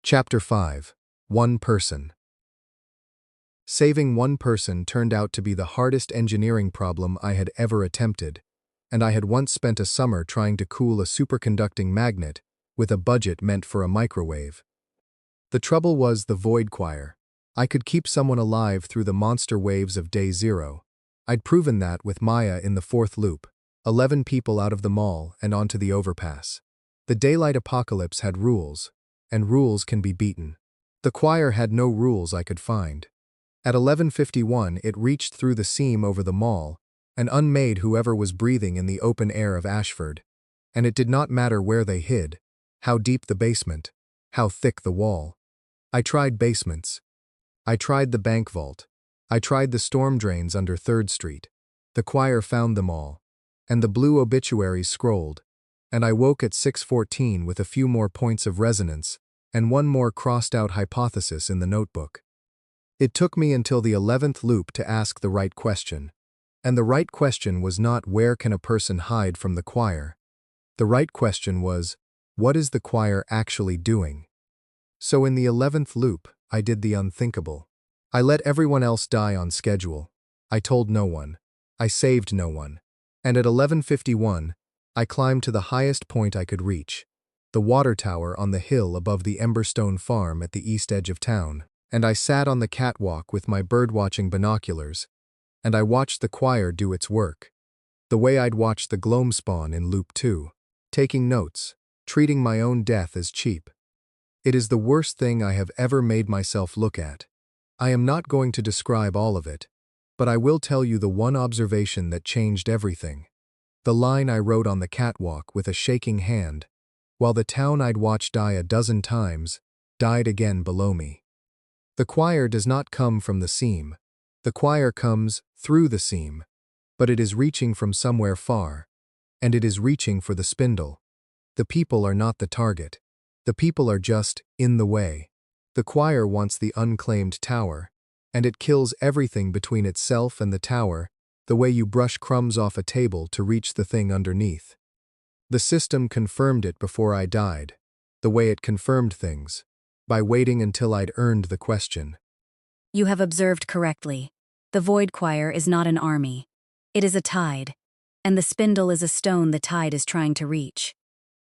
Chapter 5. One Person. Saving one person turned out to be the hardest engineering problem I had ever attempted, and I had once spent a summer trying to cool a superconducting magnet with a budget meant for a microwave. The trouble was the void choir. I could keep someone alive through the monster waves of day zero. I'd proven that with Maya in the fourth loop, 11 people out of the mall and onto the overpass. The daylight apocalypse had rules, and rules can be beaten. The choir had no rules I could find. At 11:51 it reached through the seam over the mall and unmade whoever was breathing in the open air of Ashford, and it did not matter where they hid, how deep the basement, how thick the wall. I tried basements. I tried the bank vault. I tried the storm drains under 3rd Street. The choir found them all, and the blue obituaries scrolled, and I woke at 6:14 with a few more points of resonance and one more crossed-out hypothesis in the notebook. It took me until the 11th loop to ask the right question, and the right question was not where can a person hide from the choir. The right question was, what is the choir actually doing? So in the 11th loop, I did the unthinkable. I let everyone else die on schedule. I told no one. I saved no one. And at 11:51, I climbed to the highest point I could reach, the water tower on the hill above the Emberstone farm at the east edge of town, and I sat on the catwalk with my birdwatching binoculars, and I watched the choir do its work, the way I'd watched the Gloam spawn in Loop 2, taking notes, treating my own death as cheap. It is the worst thing I have ever made myself look at. I am not going to describe all of it, but I will tell you the one observation that changed everything. The line I wrote on the catwalk with a shaking hand, while the town I'd watched die a dozen times, died again below me. The choir does not come from the seam. The choir comes through the seam, but it is reaching from somewhere far, and it is reaching for the spindle. The people are not the target. The people are just in the way. The choir wants the unclaimed tower, and it kills everything between itself and the tower, the way you brush crumbs off a table to reach the thing underneath. The system confirmed it before I died, the way it confirmed things, by waiting until I'd earned the question. You have observed correctly. The void choir is not an army. It is a tide, and the spindle is a stone the tide is trying to reach.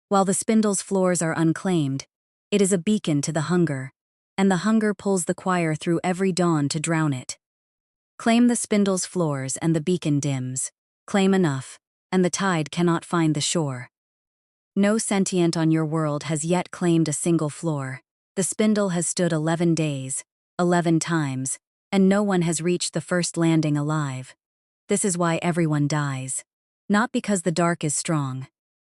While the spindle's floors are unclaimed, it is a beacon to the hunger, and the hunger pulls the choir through every dawn to drown it. Claim the spindle's floors and the beacon dims. Claim enough, and the tide cannot find the shore. No sentient on your world has yet claimed a single floor. The spindle has stood 11 days, 11 times, and no one has reached the first landing alive. This is why everyone dies. Not because the dark is strong.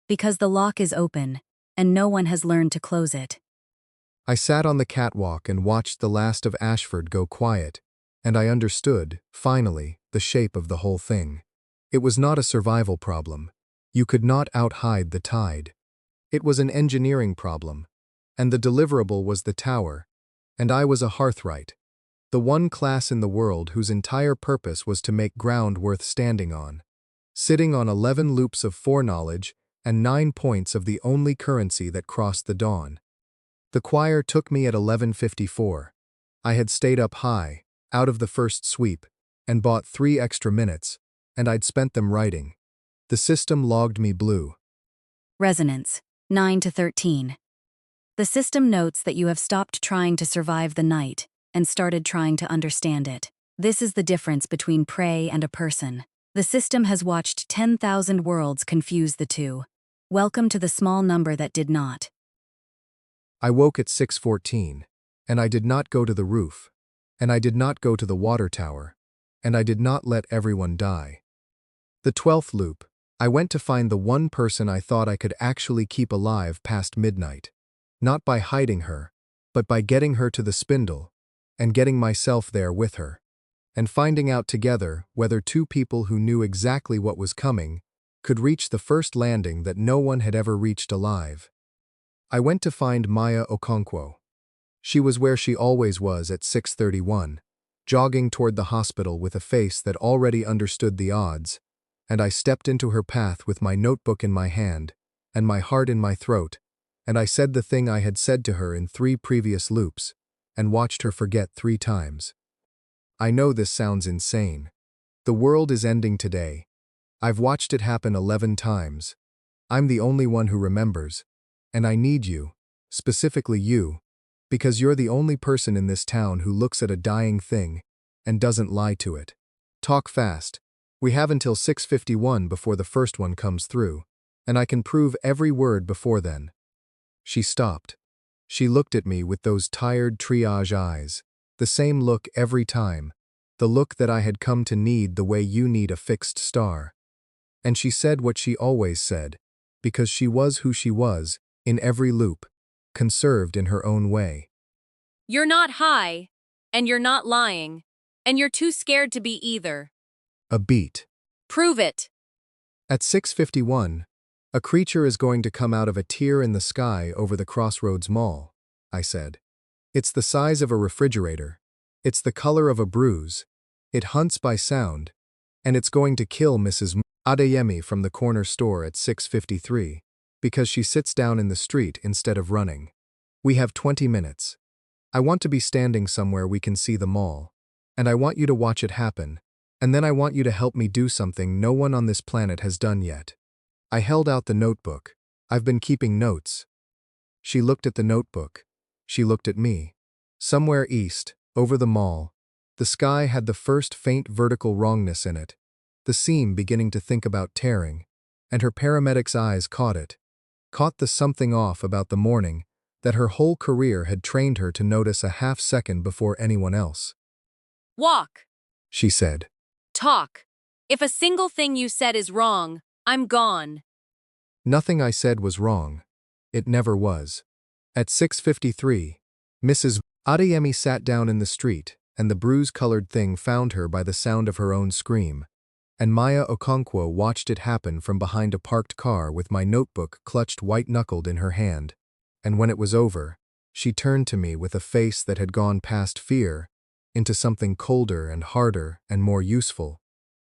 Because the lock is open, and no one has learned to close it. I sat on the catwalk and watched the last of Ashford go quiet, and I understood, finally, the shape of the whole thing. It was not a survival problem. You could not out-hide the tide. It was an engineering problem, and the deliverable was the tower, and I was a hearthright, the one class in the world whose entire purpose was to make ground worth standing on, sitting on 11 loops of foreknowledge and 9 points of the only currency that crossed the dawn. The choir took me at 11:54. I had stayed up high, out of the first sweep, and bought 3 extra minutes, and I'd spent them writing. The system logged me blue. Resonance, 9 to 13. The system notes that you have stopped trying to survive the night and started trying to understand it. This is the difference between prey and a person. The system has watched 10,000 worlds confuse the two. Welcome to the small number that did not. I woke at 6:14, and I did not go to the roof, and I did not go to the water tower, and I did not let everyone die. The 12th loop, I went to find the one person I thought I could actually keep alive past midnight, not by hiding her, but by getting her to the spindle, and getting myself there with her, and finding out together whether 2 people who knew exactly what was coming could reach the first landing that no one had ever reached alive. I went to find Maya Okonkwo. She was where she always was at 6:31, jogging toward the hospital with a face that already understood the odds, and I stepped into her path with my notebook in my hand and my heart in my throat and I said the thing I had said to her in 3 previous loops, and watched her forget 3 times. I know this sounds insane. The world is ending today. I've watched it happen 11 times. I'm the only one who remembers, and I need you, specifically you, because you're the only person in this town who looks at a dying thing and doesn't lie to it. Talk fast. We have until 6:51 before the first one comes through, and I can prove every word before then. She stopped. She looked at me with those tired triage eyes, the same look every time, the look that I had come to need the way you need a fixed star. And she said what she always said, because she was who she was, in every loop, conserved in her own way. You're not high, and you're not lying, and you're too scared to be either. A beat. Prove it. At 6:51, a creature is going to come out of a tier in the sky over the Crossroads Mall, I said. It's the size of a refrigerator. It's the color of a bruise. It hunts by sound, and it's going to kill Mrs. Adeyemi from the corner store at 6:53, because she sits down in the street instead of running. We have 20 minutes. I want to be standing somewhere we can see the mall, and I want you to watch it happen, and then I want you to help me do something no one on this planet has done yet. I held out the notebook. I've been keeping notes. She looked at the notebook. She looked at me. Somewhere east, over the mall, the sky had the first faint vertical wrongness in it, the seam beginning to think about tearing, and her paramedic's eyes caught it, caught the something off about the morning that her whole career had trained her to notice a half-second before anyone else. Walk. She said. Talk. If a single thing you said is wrong, I'm gone. Nothing I said was wrong. It never was. At 6:53, Mrs. Adeyemi sat down in the street, and the bruise-colored thing found her by the sound of her own scream, and Maya Okonkwo watched it happen from behind a parked car with my notebook clutched white-knuckled in her hand, and when it was over, she turned to me with a face that had gone past fear into something colder and harder and more useful,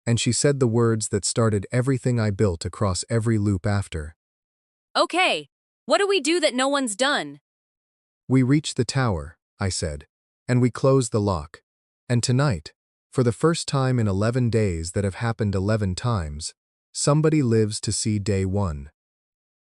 and she said the words that started everything I built across every loop after. Okay, what do we do that no one's done? We reached the tower, I said, and we closed the lock. And tonight, for the first time in 11 days that have happened 11 times, somebody lives to see day 1.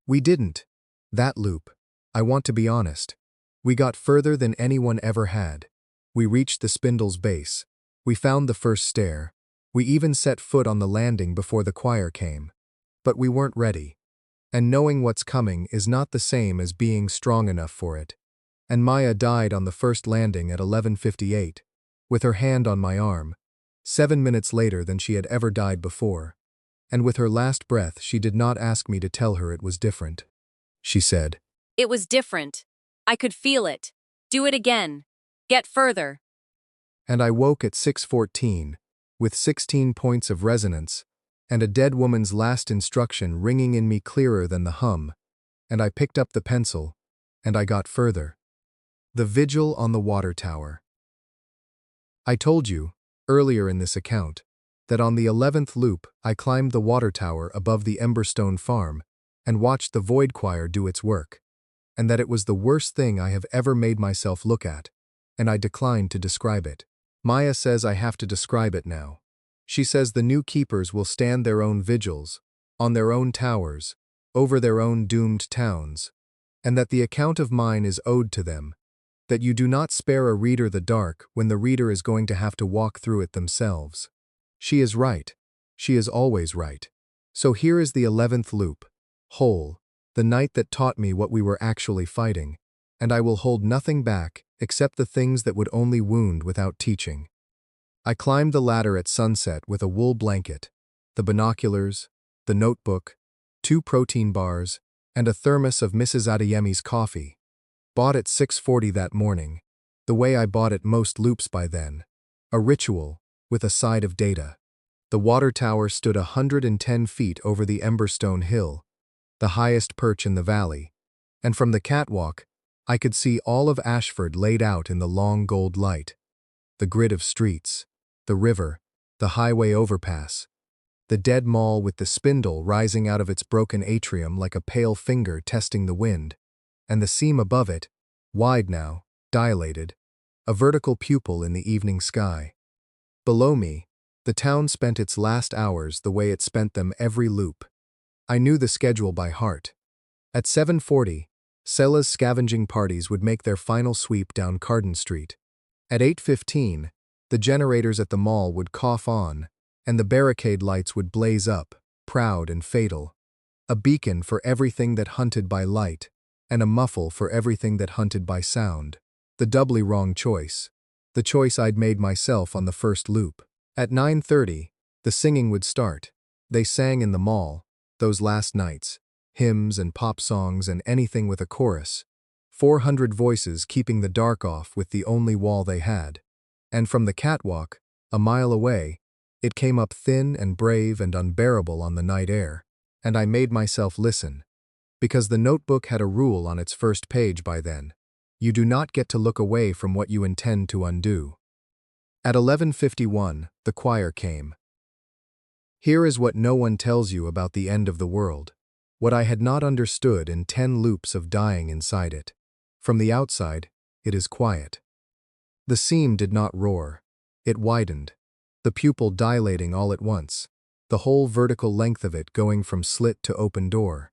We didn't. That loop. I want to be honest. We got further than anyone ever had. We reached the spindle's base. We found the first stair. We even set foot on the landing before the choir came. But we weren't ready. And knowing what's coming is not the same as being strong enough for it. And Maya died on the first landing at 11:58, with her hand on my arm, 7 minutes later than she had ever died before. And with her last breath, she did not ask me to tell her it was different. She said, It was different. I could feel it. Do it again. Get further. and I woke at 6:14, with 16 points of resonance, and a dead woman's last instruction ringing in me clearer than the hum, and I picked up the pencil, and I got further. The Vigil on the water tower. I told you, earlier in this account, that on the 11th loop I climbed the water tower above the Emberstone farm and watched the Void Choir do its work, and that it was the worst thing I have ever made myself look at, and I declined to describe it. Maya says I have to describe it now. She says the new keepers will stand their own vigils, on their own towers, over their own doomed towns, and that the account of mine is owed to them, that you do not spare a reader the dark when the reader is going to have to walk through it themselves. She is right. She is always right. So here is the 11th loop, whole, the night that taught me what we were actually fighting, and I will hold nothing back except the things that would only wound without teaching. I climbed the ladder at sunset with a wool blanket, the binoculars, the notebook, 2 protein bars, and a thermos of Mrs. Adeyemi's coffee, bought at 6:40 that morning, the way I bought at most loops by then, a ritual with a side of data. The water tower stood 110 feet over the Emberstone Hill, the highest perch in the valley, and from the catwalk, I could see all of Ashford laid out in the long gold light, the grid of streets, the river, the highway overpass, the dead mall with the spindle rising out of its broken atrium like a pale finger testing the wind, and the seam above it, wide now, dilated, a vertical pupil in the evening sky. Below me, the town spent its last hours the way it spent them every loop. I knew the schedule by heart. At 7:40, Sella's scavenging parties would make their final sweep down Carden Street. At 8:15, the generators at the mall would cough on, and the barricade lights would blaze up, proud and fatal. A beacon for everything that hunted by light, and a muffle for everything that hunted by sound. The doubly wrong choice. The choice I'd made myself on the first loop. At 9:30, the singing would start. They sang in the mall, those last nights, hymns and pop songs and anything with a chorus. 400 voices keeping the dark off with the only wall they had. And from the catwalk, a mile away, it came up thin and brave and unbearable on the night air. And I made myself listen. Because the notebook had a rule on its first page by then. You do not get to look away from what you intend to undo. At 11:51, the choir came. Here is what no one tells you about the end of the world. What I had not understood in 10 loops of dying inside it. From the outside, it is quiet. The seam did not roar. It widened, the pupil dilating all at once, the whole vertical length of it going from slit to open door.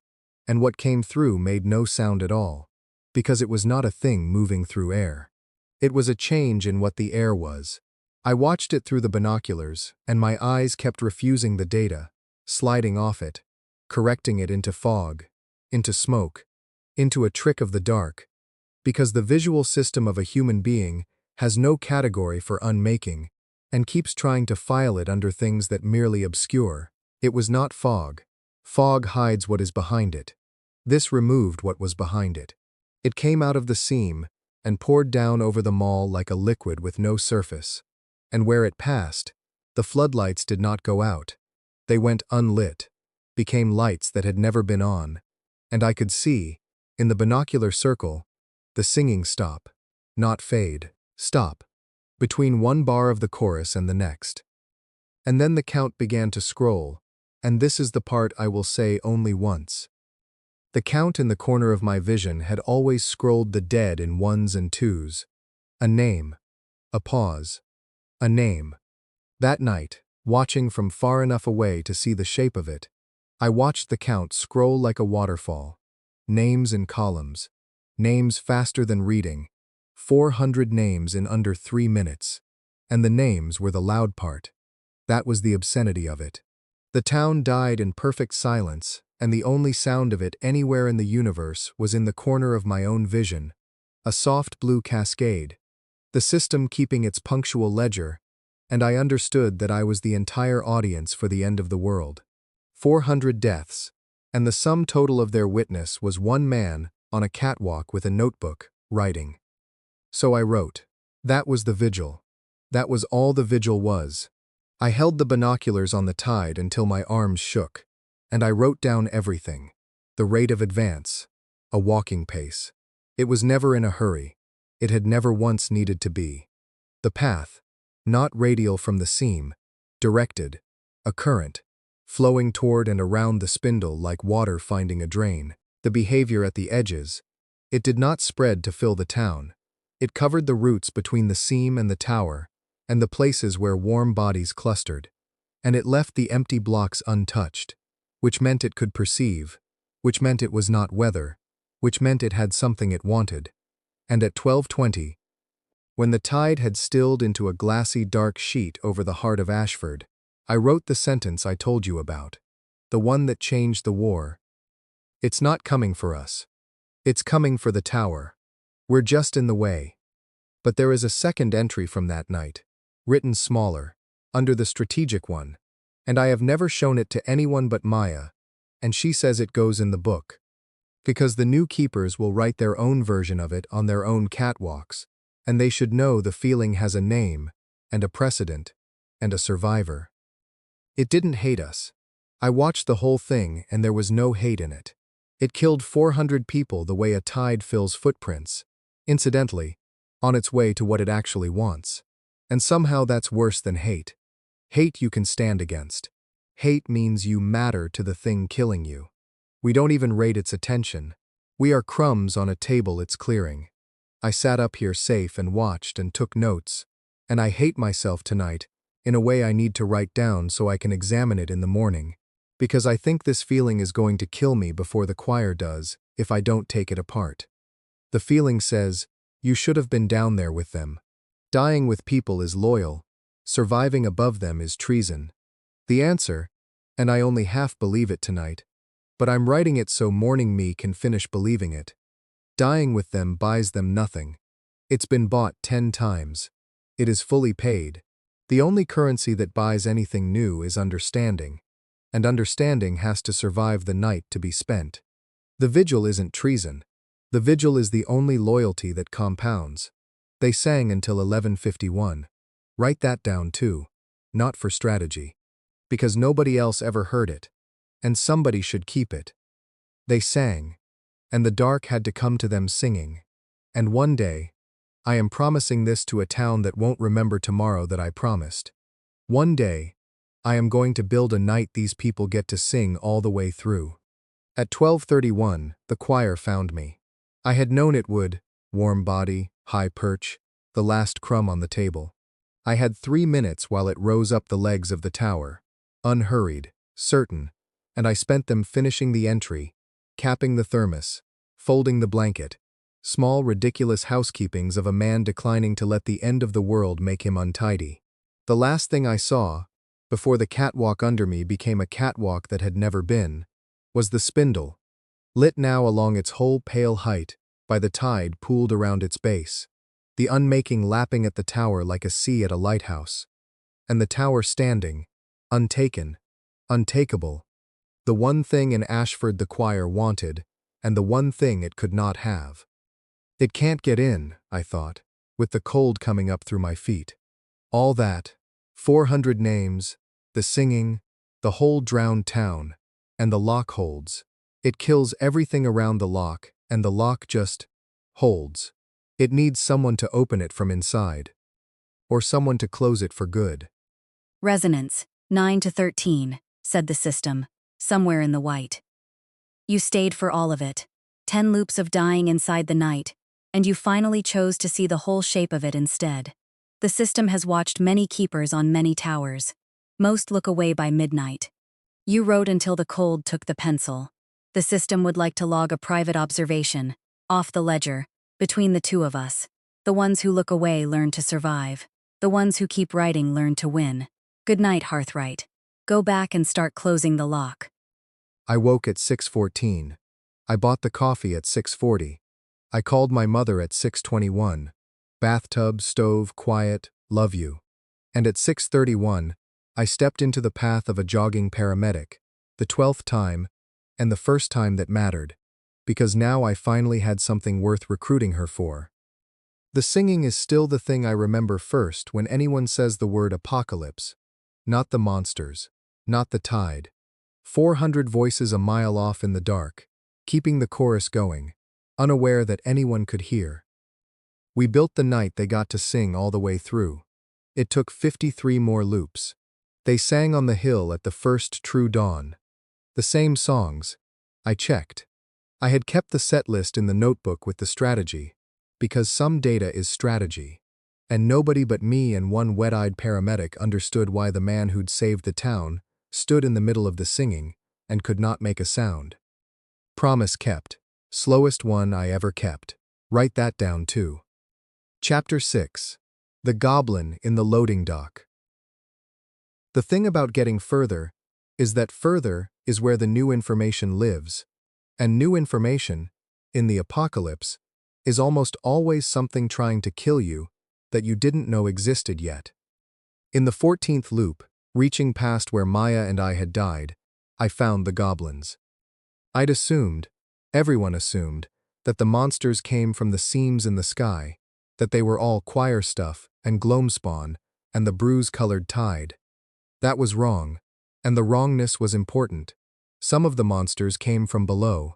And what came through made no sound at all, because it was not a thing moving through air. It was a change in what the air was. I watched it through the binoculars, and my eyes kept refusing the data, sliding off it, correcting it into fog, into smoke, into a trick of the dark, because the visual system of a human being has no category for unmaking, and keeps trying to file it under things that merely obscure. It was not fog. Fog hides what is behind it. This removed what was behind it. It came out of the seam and poured down over the mall like a liquid with no surface. And where it passed, the floodlights did not go out. They went unlit, became lights that had never been on, and I could see, in the binocular circle, the singing stop, not fade, stop, between one bar of the chorus and the next. And then the count began to scroll, and this is the part I will say only once. The count in the corner of my vision had always scrolled the dead in ones and twos. A name, a pause, a name. That night, watching from far enough away to see the shape of it, I watched the count scroll like a waterfall. Names in columns. Names faster than reading. 400 names in under 3 minutes. And the names were the loud part. That was the obscenity of it. The town died in perfect silence, and the only sound of it anywhere in the universe was in the corner of my own vision. A soft blue cascade. The system keeping its punctual ledger, and I understood that I was the entire audience for the end of the world. 400 deaths, and the sum total of their witness was one man on a catwalk with a notebook, writing. So I wrote. That was the vigil. That was all the vigil was. I held the binoculars on the tide until my arms shook, and I wrote down everything. The rate of advance. A walking pace. It was never in a hurry. It had never once needed to be. The path, not radial from the seam, directed, a current, flowing toward and around the spindle like water finding a drain. The behavior at the edges. It did not spread to fill the town. It covered the roots between the seam and the tower, and the places where warm bodies clustered, and it left the empty blocks untouched, which meant it could perceive, which meant it was not weather, which meant it had something it wanted. And at 12:20, when the tide had stilled into a glassy dark sheet over the heart of Ashford, I wrote the sentence I told you about, the one that changed the war. It's not coming for us. It's coming for the tower. We're just in the way. But there is a second entry from that night, written smaller, under the strategic one, and I have never shown it to anyone but Maya, and she says it goes in the book. Because the new keepers will write their own version of it on their own catwalks, and they should know the feeling has a name, and a precedent, and a survivor. It didn't hate us. I watched the whole thing and there was no hate in it. It killed 400 people the way a tide fills footprints, incidentally, on its way to what it actually wants. And somehow that's worse than hate. Hate you can stand against. Hate means you matter to the thing killing you. We don't even rate its attention. We are crumbs on a table it's clearing. I sat up here safe and watched and took notes, and I hate myself tonight, in a way I need to write down so I can examine it in the morning, because I think this feeling is going to kill me before the choir does if I don't take it apart. The feeling says, you should have been down there with them. Dying with people is loyal. Surviving above them is treason. The answer, and I only half believe it tonight, but I'm writing it so morning me can finish believing it. Dying with them buys them nothing. It's been bought 10 times. It is fully paid. The only currency that buys anything new is understanding, and understanding has to survive the night to be spent. The vigil isn't treason. The vigil is the only loyalty that compounds. They sang until 11:51. Write that down too, not for strategy. Because nobody else ever heard it, and somebody should keep it. They sang, and the dark had to come to them singing. And one day, I am promising this to a town that won't remember tomorrow that I promised. One day, I am going to build a night these people get to sing all the way through. At 12:31, the choir found me. I had known it would, warm body, high perch, the last crumb on the table. I had 3 minutes while it rose up the legs of the tower, unhurried, certain, and I spent them finishing the entry, capping the thermos, folding the blanket, small ridiculous housekeepings of a man declining to let the end of the world make him untidy. The last thing I saw, before the catwalk under me became a catwalk that had never been, was the spindle, lit now along its whole pale height by the tide pooled around its base, the unmaking lapping at the tower like a sea at a lighthouse, and the tower standing, untaken, untakeable, the one thing in Ashford the choir wanted, and the one thing it could not have. It can't get in, I thought, with the cold coming up through my feet. All that, 400 names, the singing, the whole drowned town, and the lock holds. It kills everything around the lock, and the lock just holds. It needs someone to open it from inside, or someone to close it for good. Resonance, 9 to 13, said the system, somewhere in the white. You stayed for all of it. 10 loops of dying inside the night, and you finally chose to see the whole shape of it instead. The system has watched many keepers on many towers. Most look away by midnight. You wrote until the cold took the pencil. The system would like to log a private observation, off the ledger, between the two of us. The ones who look away learn to survive. The ones who keep writing learn to win. Good night, Hearthright. Go back and start closing the lock. I woke at 6:14. I bought the coffee at 6:40. I called my mother at 6:21. Bathtub, stove, quiet, love you. And at 6:31, I stepped into the path of a jogging paramedic, the 12th time, and the first time that mattered, because now I finally had something worth recruiting her for. The singing is still the thing I remember first when anyone says the word apocalypse. Not the monsters, not the tide. 400 voices a mile off in the dark, keeping the chorus going, unaware that anyone could hear. We built the night they got to sing all the way through. It took 53 more loops. They sang on the hill at the first true dawn. The same songs. I checked. I had kept the set list in the notebook with the strategy, because some data is strategy. And nobody but me and one wet-eyed paramedic understood why the man who'd saved the town stood in the middle of the singing and could not make a sound. Promise kept. Slowest one I ever kept. Write that down too. Chapter 6. The Goblin in the Loading Dock. The thing about getting further is that further is where the new information lives, and new information, in the apocalypse, is almost always something trying to kill you that you didn't know existed yet. In the 14th loop, reaching past where Maya and I had died, I found the goblins. I'd assumed, everyone assumed, that the monsters came from the seams in the sky, that they were all choir stuff and gloamspawn and the bruise-colored tide. That was wrong, and the wrongness was important. Some of the monsters came from below.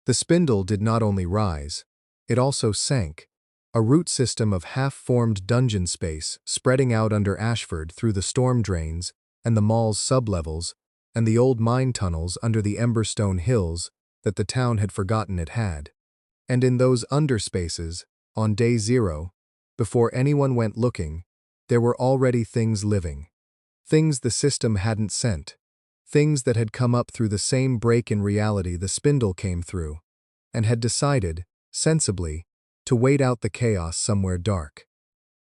The spindle did not only rise, it also sank, a root system of half-formed dungeon space spreading out under Ashford through the storm drains and the mall's sublevels and the old mine tunnels under the Emberstone Hills that the town had forgotten it had. And in those underspaces, on day 0, before anyone went looking, there were already things living. Things the system hadn't sent. Things that had come up through the same break in reality the spindle came through, and had decided, sensibly, to wait out the chaos somewhere dark.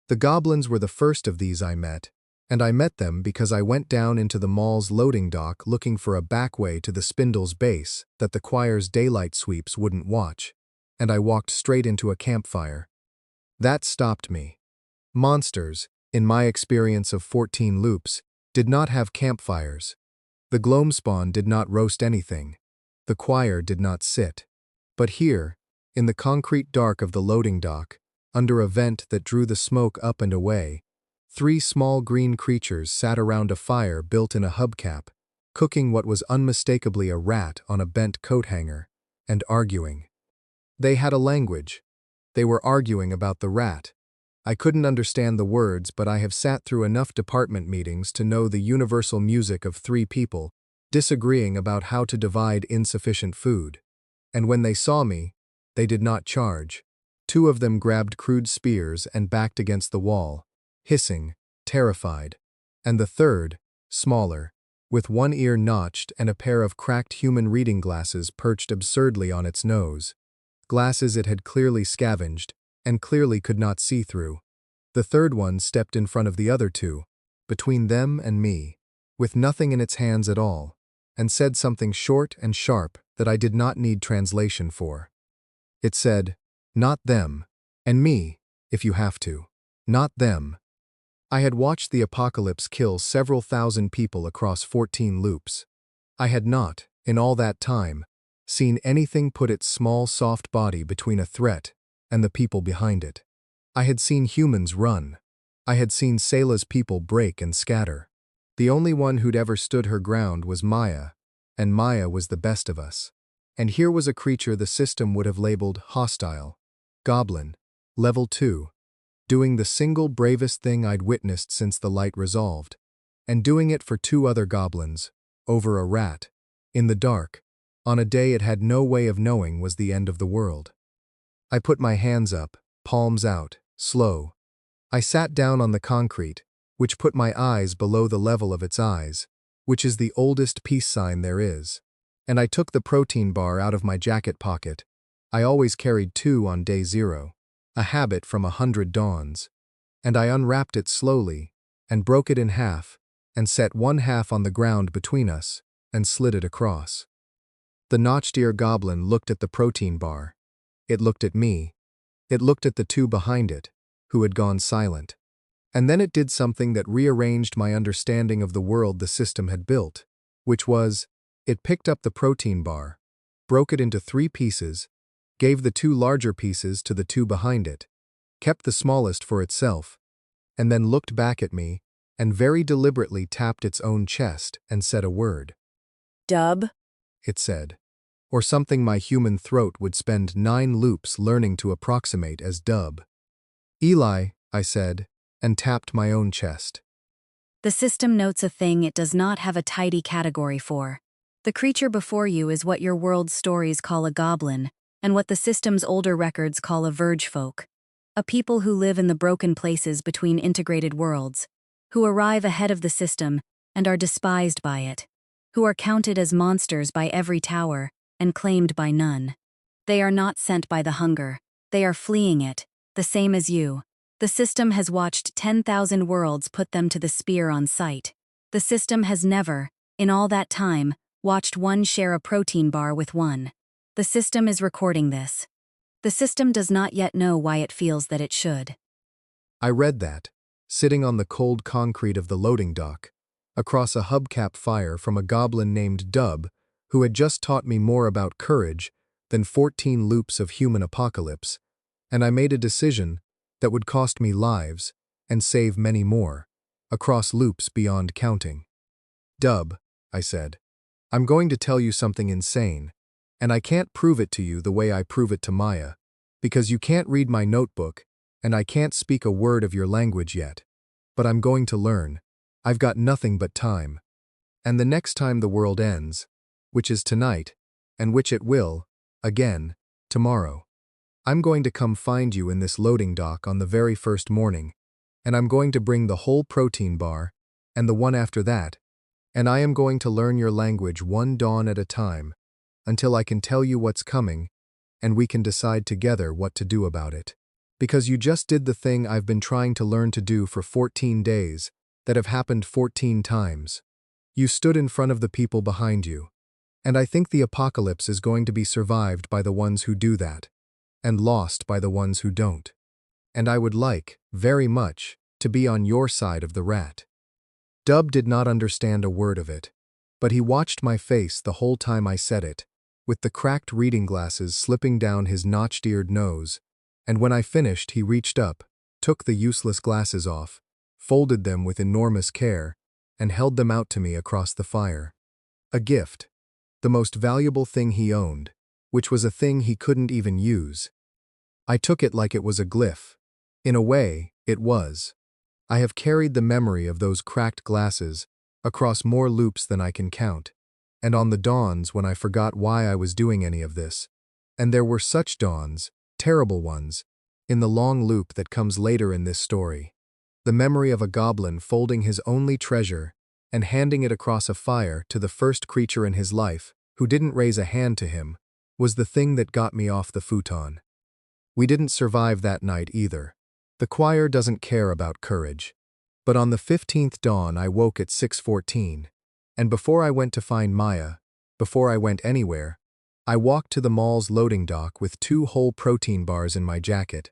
The goblins were the first of these I met, and I met them because I went down into the mall's loading dock looking for a back way to the spindle's base that the choir's daylight sweeps wouldn't watch, and I walked straight into a campfire. That stopped me. Monsters, in my experience of 14 loops, did not have campfires. The gloamspawn did not roast anything. The choir did not sit. But here, in the concrete dark of the loading dock, under a vent that drew the smoke up and away, 3 small green creatures sat around a fire built in a hubcap, cooking what was unmistakably a rat on a bent coat hanger, and arguing. They had a language. They were arguing about the rat. I couldn't understand the words, but I have sat through enough department meetings to know the universal music of 3 people disagreeing about how to divide insufficient food. And when they saw me, they did not charge. 2 of them grabbed crude spears and backed against the wall, hissing, terrified. And the third, smaller, with one ear notched and a pair of cracked human reading glasses perched absurdly on its nose. Glasses it had clearly scavenged, and clearly could not see through. The third one stepped in front of the other 2, between them and me, with nothing in its hands at all, and said something short and sharp that I did not need translation for. It said, "Not them, and me, if you have to. Not them." I had watched the apocalypse kill several thousand people across 14 loops. I had not, in all that time, seen anything put its small soft body between a threat and the people behind it. I had seen humans run. I had seen Selah's people break and scatter. The only one who'd ever stood her ground was Maya, and Maya was the best of us. And here was a creature the system would have labeled hostile, Goblin, level 2, doing the single bravest thing I'd witnessed since the light resolved, and doing it for 2 other goblins, over a rat, in the dark, on a day it had no way of knowing was the end of the world. I put my hands up, palms out, slow. I sat down on the concrete, which put my eyes below the level of its eyes, which is the oldest peace sign there is. And I took the protein bar out of my jacket pocket. I always carried 2 on day 0, a habit from 100 dawns. And I unwrapped it slowly, and broke it in half, and set one half on the ground between us, and slid it across. The notched-ear goblin looked at the protein bar. It looked at me. It looked at the 2 behind it, who had gone silent. And then it did something that rearranged my understanding of the world the system had built, which was, it picked up the protein bar, broke it into 3 pieces, gave the 2 larger pieces to the 2 behind it, kept the smallest for itself, and then looked back at me and very deliberately tapped its own chest and said a word. Dub? It said, or something my human throat would spend 9 loops learning to approximate as dub. Eli, I said, and tapped my own chest. The system notes a thing it does not have a tidy category for. The creature before you is what your world's stories call a goblin, and what the system's older records call a verge folk. A people who live in the broken places between integrated worlds, who arrive ahead of the system and are despised by it, who are counted as monsters by every tower and claimed by none. They are not sent by the hunger. They are fleeing it, the same as you. The system has watched 10,000 worlds put them to the spear on sight. The system has never, in all that time, watched one share a protein bar with one. The system is recording this. The system does not yet know why it feels that it should. I read that, sitting on the cold concrete of the loading dock, across a hubcap fire from a goblin named Dub, who had just taught me more about courage than 14 loops of human apocalypse, and I made a decision that would cost me lives and save many more, across loops beyond counting. Dub, I said, I'm going to tell you something insane, and I can't prove it to you the way I prove it to Maya, because you can't read my notebook, and I can't speak a word of your language yet. But I'm going to learn. I've got nothing but time. And the next time the world ends, which is tonight, and which it will, again, tomorrow, I'm going to come find you in this loading dock on the very first morning, and I'm going to bring the whole protein bar, and the one after that, and I am going to learn your language one dawn at a time, until I can tell you what's coming, and we can decide together what to do about it. Because you just did the thing I've been trying to learn to do for 14 days, that have happened 14 times. You stood in front of the people behind you. And I think the apocalypse is going to be survived by the ones who do that, and lost by the ones who don't. And I would like, very much, to be on your side of the rat. Dub did not understand a word of it, but he watched my face the whole time I said it, with the cracked reading glasses slipping down his notched-eared nose, and when I finished he reached up, took the useless glasses off, folded them with enormous care, and held them out to me across the fire. A gift. The most valuable thing he owned, which was a thing he couldn't even use. I took it like it was a glyph. In a way, it was. I have carried the memory of those cracked glasses across more loops than I can count, and on the dawns when I forgot why I was doing any of this, and there were such dawns, terrible ones, in the long loop that comes later in this story. The memory of a goblin folding his only treasure and handing it across a fire to the first creature in his life, who didn't raise a hand to him, was the thing that got me off the futon. We didn't survive that night either. The choir doesn't care about courage. But on the 15th dawn I woke at 6:14, and before I went to find Maya, before I went anywhere, I walked to the mall's loading dock with 2 whole protein bars in my jacket,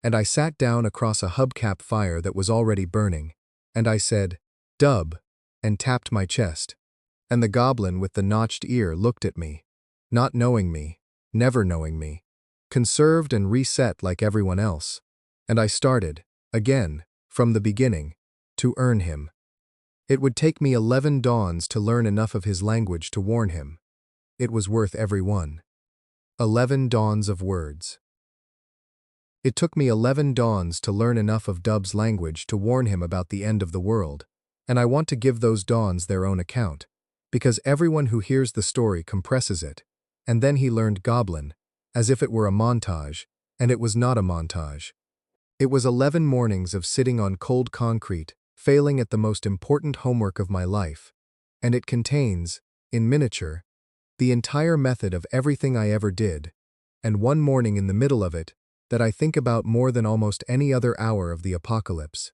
and I sat down across a hubcap fire that was already burning, and I said, "Dub," and tapped my chest. And the goblin with the notched ear looked at me, not knowing me, never knowing me, conserved and reset like everyone else. And I started, again, from the beginning, to earn him. It would take me 11 dawns to learn enough of his language to warn him. It was worth every one. 11 dawns of words. It took me 11 dawns to learn enough of Dub's language to warn him about the end of the world, and I want to give those dawns their own account, because everyone who hears the story compresses it, and then he learned Goblin, as if it were a montage, and it was not a montage. It was 11 mornings of sitting on cold concrete, failing at the most important homework of my life, and it contains, in miniature, the entire method of everything I ever did, and one morning in the middle of it that I think about more than almost any other hour of the apocalypse.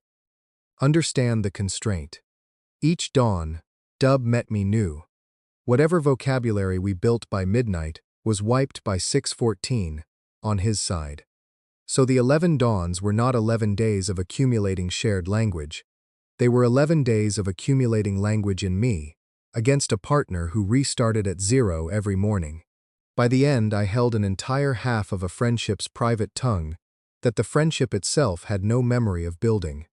Understand the constraint. Each dawn, Dub met me new. Whatever vocabulary we built by midnight was wiped by 6:14, on his side. So the 11 dawns were not 11 days of accumulating shared language. They were 11 days of accumulating language in me, against a partner who restarted at 0 every morning. By the end, I held an entire half of a friendship's private tongue that the friendship itself had no memory of building.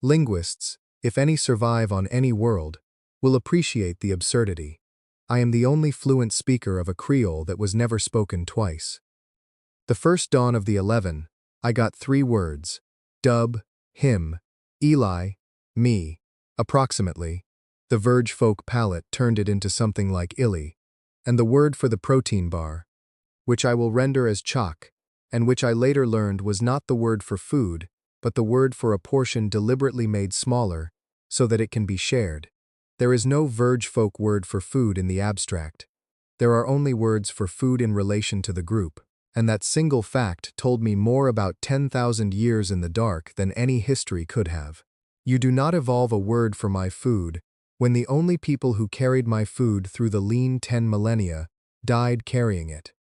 Linguists, if any survive on any world, will appreciate the absurdity. I am the only fluent speaker of a Creole that was never spoken twice. The first dawn of the 11, I got 3 words: Dub, him, Eli, me. Approximately, the Verge folk palate turned it into something like illy, and the word for the protein bar, which I will render as chalk, and which I later learned was not the word for food, but the word for a portion deliberately made smaller, so that it can be shared. There is no Verge folk word for food in the abstract. There are only words for food in relation to the group, and that single fact told me more about 10,000 years in the dark than any history could have. You do not evolve a word for my food when the only people who carried my food through the lean 10 millennia died carrying it.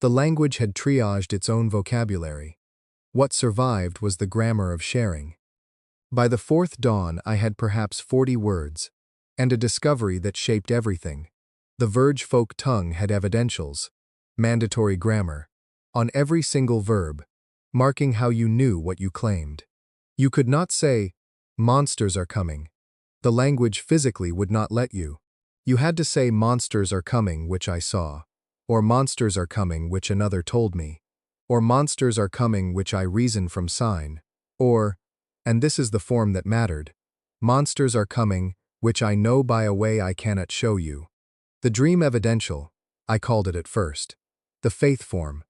The language had triaged its own vocabulary. What survived was the grammar of sharing. By the 4th dawn I had perhaps 40 words, and a discovery that shaped everything. The Verge folk tongue had evidentials, mandatory grammar, on every single verb, marking how you knew what you claimed. You could not say, "Monsters are coming." The language physically would not let you. You had to say, "Monsters are coming, which I saw," or "Monsters are coming, which another told me," or "Monsters are coming, which I reason from sign," or, and this is the form that mattered, "Monsters are coming, which I know by a way I cannot show you." The dream evidential, I called it at first. The faith form.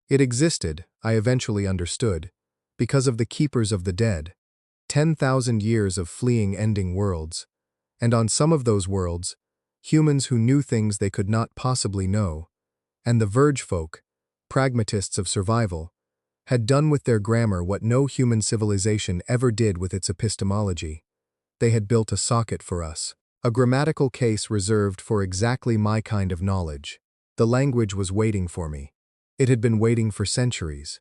It existed, I eventually understood, because of the keepers of the dead, 10,000 years of fleeing ending worlds, and on some of those worlds, humans who knew things they could not possibly know, and the Verge folk, pragmatists of survival, had done with their grammar what no human civilization ever did with its epistemology. They had built a socket for us, a grammatical case reserved for exactly my kind of knowledge. The language was waiting for me. It had been waiting for centuries.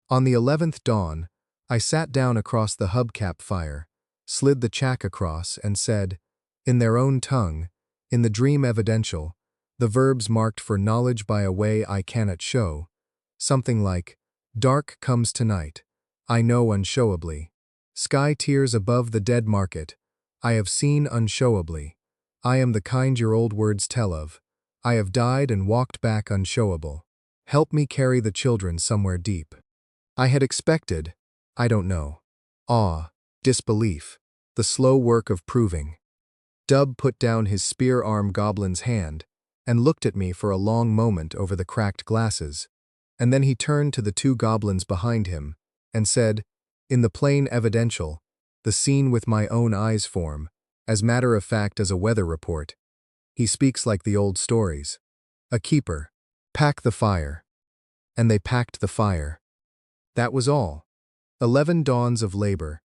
On the 11th dawn, I sat down across the hubcap fire, slid the chack across, and said, in their own tongue, in the dream evidential, the verbs marked for knowledge by a way I cannot show, something like, dark comes tonight, I know unshowably. Sky tears above the dead market, I have seen unshowably. I am the kind your old words tell of. I have died and walked back unshowable. Help me carry the children somewhere deep. I had expected, I don't know, awe, disbelief, the slow work of proving. Dub put down his spear-arm goblin's hand and looked at me for a long moment over the cracked glasses, and then he turned to the two goblins behind him and said, in the plain evidential, the scene with my own eyes form, as matter of fact as a weather report. He speaks like the old stories. A keeper. Pack the fire. And they packed the fire. That was all. 11 dawns of labor.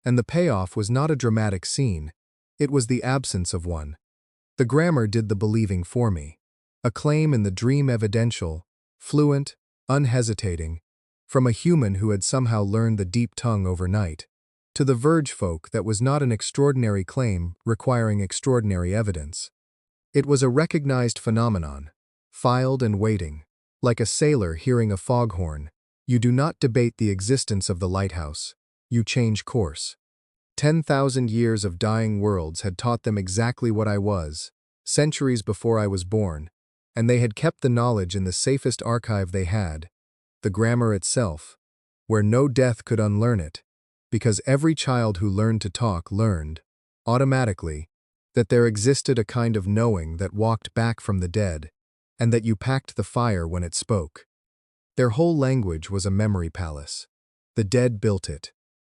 And the payoff was not a dramatic scene. It was the absence of one. The grammar did the believing for me. A claim in the dream evidential, fluent, unhesitating, from a human who had somehow learned the deep tongue overnight, to the Verge folk that was not an extraordinary claim requiring extraordinary evidence. It was a recognized phenomenon, filed and waiting, like a sailor hearing a foghorn. You do not debate the existence of the lighthouse, you change course. 10,000 years of dying worlds had taught them exactly what I was, centuries before I was born, and they had kept the knowledge in the safest archive they had, the grammar itself, where no death could unlearn it, because every child who learned to talk learned, automatically, that there existed a kind of knowing that walked back from the dead, and that you packed the fire when it spoke. Their whole language was a memory palace. The dead built it.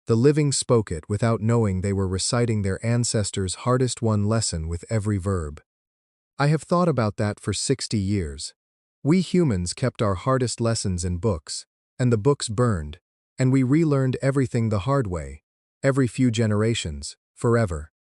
The living spoke it without knowing they were reciting their ancestors' hardest-won lesson with every verb. I have thought about that for 60 years. We humans kept our hardest lessons in books, and the books burned, and we relearned everything the hard way, every few generations, forever.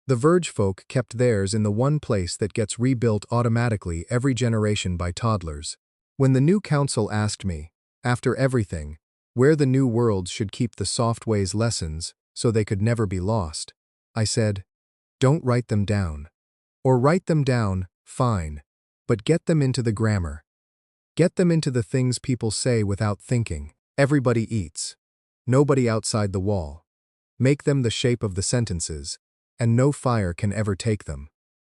The Verge folk kept theirs in the one place that gets rebuilt automatically every generation by toddlers. When the new council asked me, after everything, where the new worlds should keep the soft ways lessons so they could never be lost, I said, don't write them down. Or write them down, fine, but get them into the grammar. Get them into the things people say without thinking. Everybody eats. Nobody outside the wall. Make them the shape of the sentences, and no fire can ever take them.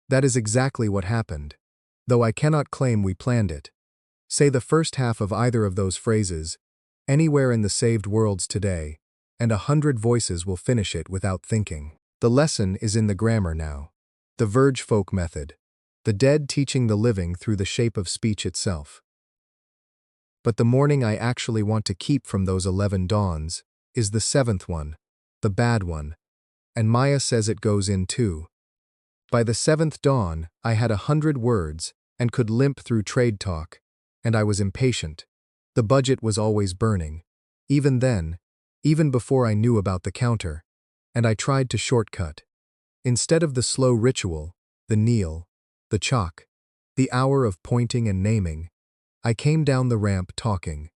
That is exactly what happened, though I cannot claim we planned it. Say the first half of either of those phrases, anywhere in the saved worlds today, and 100 voices will finish it without thinking. The lesson is in the grammar now. The Verge folk method. The dead teaching the living through the shape of speech itself. But the morning I actually want to keep from those 11 dawns is the 7th one, the bad one, and Maya says it goes in too. By the 7th dawn, I had 100 words and could limp through trade talk, and I was impatient. The budget was always burning, even then, even before I knew about the counter, and I tried to shortcut. Instead of the slow ritual, the kneel, the chalk, the hour of pointing and naming, I came down the ramp talking.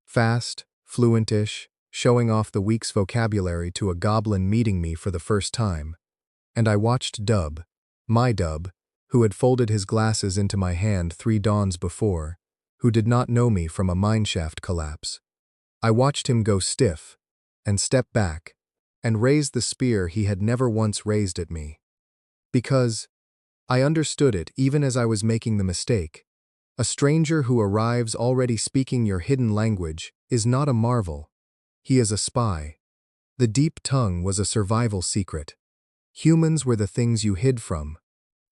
Fast, fluentish, showing off the week's vocabulary to a goblin meeting me for the first time, and I watched Dub, my Dub, who had folded his glasses into my hand 3 dawns before, who did not know me from a mineshaft collapse. I watched him go stiff, and step back, and raise the spear he had never once raised at me. Because I understood it even as I was making the mistake. A stranger who arrives already speaking your hidden language is not a marvel. He is a spy. The deep tongue was a survival secret. Humans were the things you hid from.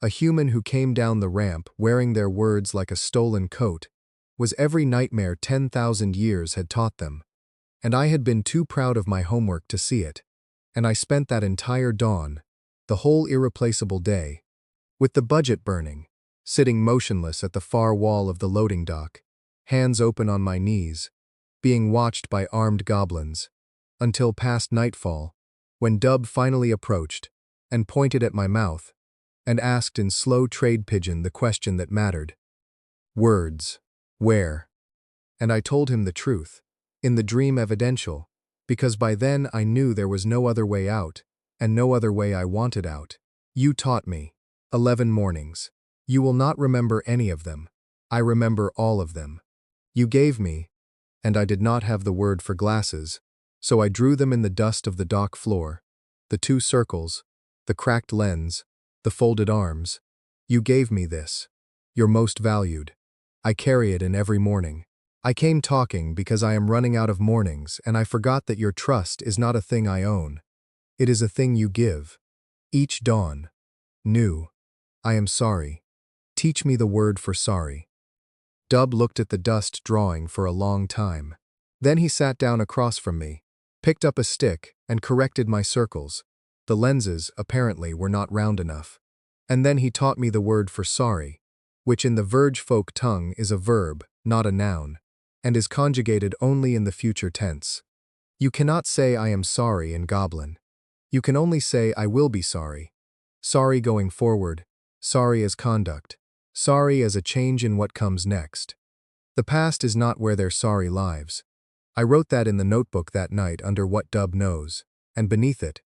A human who came down the ramp wearing their words like a stolen coat, was every nightmare 10,000 years had taught them. And I had been too proud of my homework to see it. And I spent that entire dawn, the whole irreplaceable day, with the budget burning, sitting motionless at the far wall of the loading dock, hands open on my knees, being watched by armed goblins, until past nightfall, when Dub finally approached and pointed at my mouth and asked in slow trade pigeon the question that mattered. Words. Where? And I told him the truth, in the dream evidential, because by then I knew there was no other way out, and no other way I wanted out. You taught me. 11 mornings. You will not remember any of them. I remember all of them. You gave me, and I did not have the word for glasses, so I drew them in the dust of the dock floor, the 2 circles, the cracked lens, the folded arms. You gave me this, your most valued. I carry it in every morning. I came talking because I am running out of mornings, and I forgot that your trust is not a thing I own. It is a thing you give. Each dawn. New. I am sorry. Teach me the word for sorry. Dub looked at the dust drawing for a long time. Then he sat down across from me, picked up a stick, and corrected my circles. The lenses, apparently, were not round enough. And then he taught me the word for sorry, which in the Verge folk tongue is a verb, not a noun, and is conjugated only in the future tense. You cannot say I am sorry in Goblin. You can only say I will be sorry. Sorry going forward, sorry as conduct, sorry as a change in what comes next. The past is not where their sorry lives. I wrote that in the notebook that night under what Dub knows, and beneath it.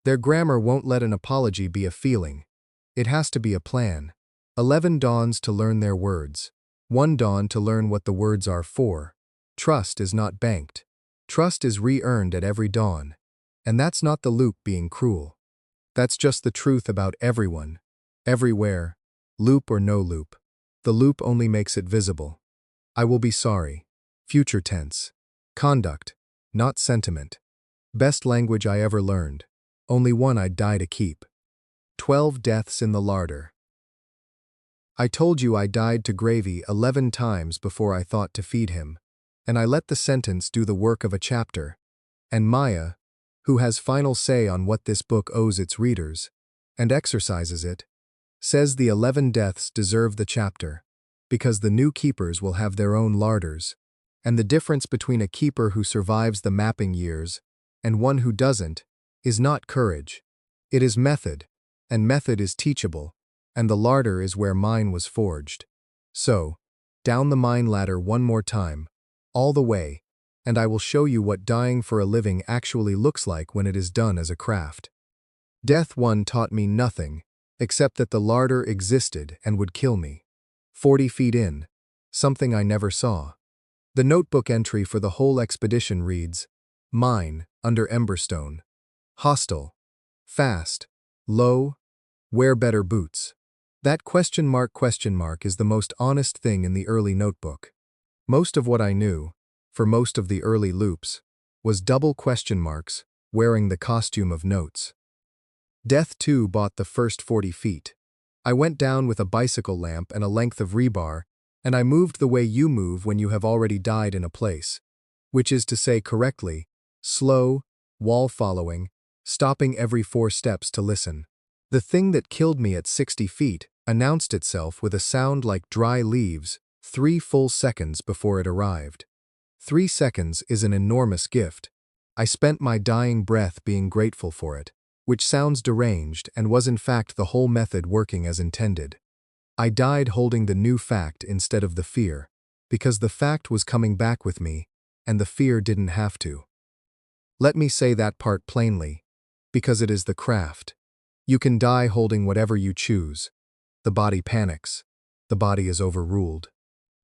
Their grammar won't let an apology be a feeling. It has to be a plan. 11 dawns to learn their words. 1 dawn to learn what the words are for. Trust is not banked. Trust is re-earned at every dawn. And that's not the loop being cruel. That's just the truth about everyone, everywhere, loop or no loop. The loop only makes it visible. I will be sorry. Future tense. Conduct, not sentiment. Best language I ever learned. Only one I'd die to keep. 12 deaths in the larder. I told you I died to gravy 11 times before I thought to feed him, and I let the sentence do the work of a chapter. And Maya, who has final say on what this book owes its readers, and exercises it, says the 11 deaths deserve the chapter, because the new keepers will have their own larders, and the difference between a keeper who survives the mapping years and one who doesn't is not courage. It is method, and method is teachable, and the larder is where mine was forged. So, down the mine ladder one more time, all the way, and I will show you what dying for a living actually looks like when it is done as a craft. Death 1 taught me nothing, except that the larder existed and would kill me. 40 feet in, something I never saw. The notebook entry for the whole expedition reads, Mine, under Emberstone. Hostile. Fast. Low. Wear better boots. That question mark is the most honest thing in the early notebook. Most of what I knew, for most of the early loops, was double question marks, wearing the costume of notes. Death 2 bought the first 40 feet. I went down with a bicycle lamp and a length of rebar, and I moved the way you move when you have already died in a place, which is to say correctly, slow, wall-following, stopping every 4 steps to listen. The thing that killed me at 60 feet announced itself with a sound like dry leaves 3 full seconds before it arrived. 3 seconds is an enormous gift. I spent my dying breath being grateful for it, which sounds deranged and was in fact the whole method working as intended. I died holding the new fact instead of the fear, because the fact was coming back with me, and the fear didn't have to. Let me say that part plainly, because it is the craft. You can die holding whatever you choose. The body panics. The body is overruled.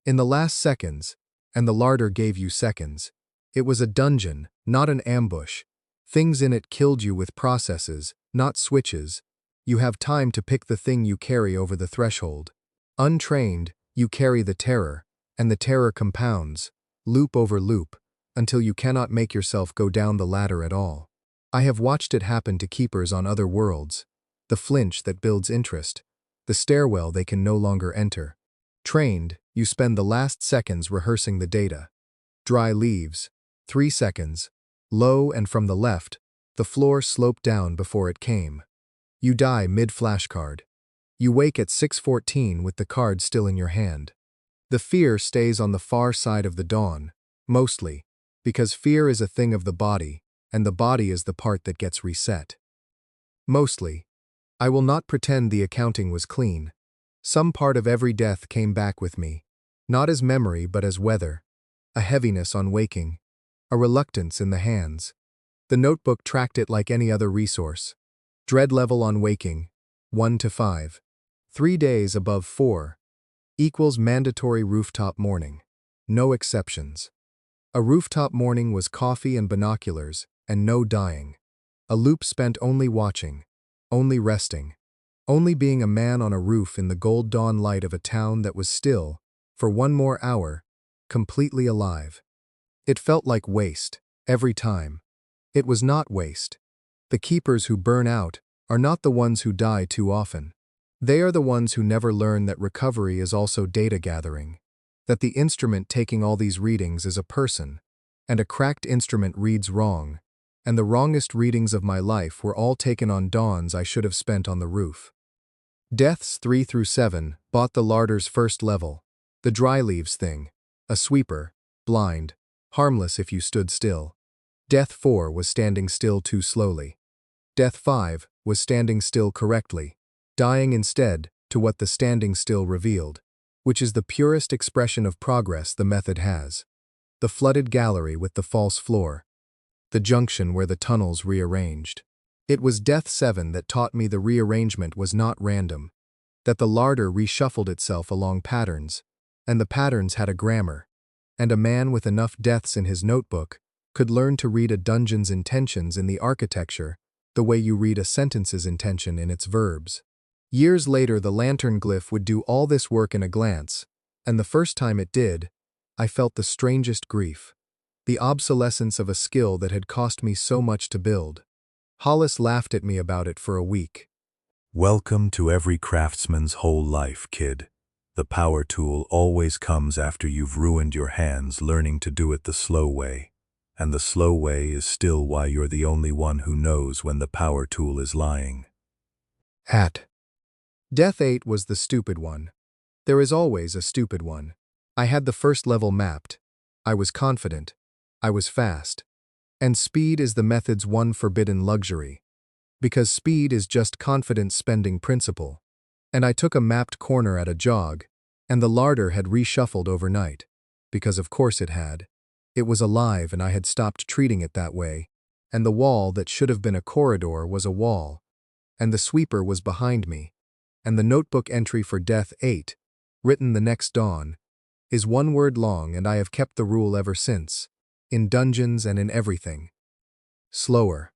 In the last seconds, and the larder gave you seconds, it was a dungeon, not an ambush. Things in it killed you with processes, not switches. You have time to pick the thing you carry over the threshold. Untrained, you carry the terror, and the terror compounds, loop over loop, until you cannot make yourself go down the ladder at all. I have watched it happen to keepers on other worlds. The flinch that builds interest, the stairwell they can no longer enter. Trained, You spend the last seconds rehearsing the data. Dry leaves. 3 seconds. Low and from the left, the floor sloped down before it came. You die mid-flashcard. You wake at 6:14 with the card still in your hand. The fear stays on the far side of the dawn, mostly, because fear is a thing of the body, and the body is the part that gets reset. Mostly. I will not pretend the accounting was clean. Some part of every death came back with me, not as memory but as weather, a heaviness on waking, a reluctance in the hands. The notebook tracked it like any other resource. Dread level on waking, 1 to 5. 3 days above 4 equals mandatory rooftop morning. No exceptions. A rooftop morning was coffee and binoculars, and no dying. A loop spent only watching, only resting, only being a man on a roof in the gold dawn light of a town that was still, for 1 more hour, completely alive. It felt like waste, every time. It was not waste. The keepers who burn out are not the ones who die too often. They are the ones who never learn that recovery is also data gathering, that the instrument taking all these readings is a person, and a cracked instrument reads wrong, and the wrongest readings of my life were all taken on dawns I should have spent on the roof. Deaths 3 through 7 bought the Larder's first level, the dry leaves thing, a sweeper, blind, harmless if you stood still. Death 4 was standing still too slowly. Death 5 was standing still correctly, dying instead to what the standing still revealed, which is the purest expression of progress the method has. The flooded gallery with the false floor. The junction where the tunnels rearranged. It was Death 7 that taught me the rearrangement was not random, that the larder reshuffled itself along patterns, and the patterns had a grammar, and a man with enough deaths in his notebook could learn to read a dungeon's intentions in the architecture the way you read a sentence's intention in its verbs. Years later, the lantern glyph would do all this work in a glance, and the first time it did, I felt the strangest grief. The obsolescence of a skill that had cost me so much to build. Hollis laughed at me about it for a week. Welcome to every craftsman's whole life, kid. The power tool always comes after you've ruined your hands learning to do it the slow way. And the slow way is still why you're the only one who knows when the power tool is lying. Death 8 was the stupid one. There is always a stupid one. I had the first level mapped. I was confident. I was fast. And speed is the method's one forbidden luxury. Because speed is just confident spending principle. And I took a mapped corner at a jog, and the larder had reshuffled overnight. Because of course it had. It was alive and I had stopped treating it that way, and the wall that should have been a corridor was a wall, and the sweeper was behind me, and the notebook entry for Death 8, written the next dawn, is 1 word long, and I have kept the rule ever since, in dungeons and in everything. Slower.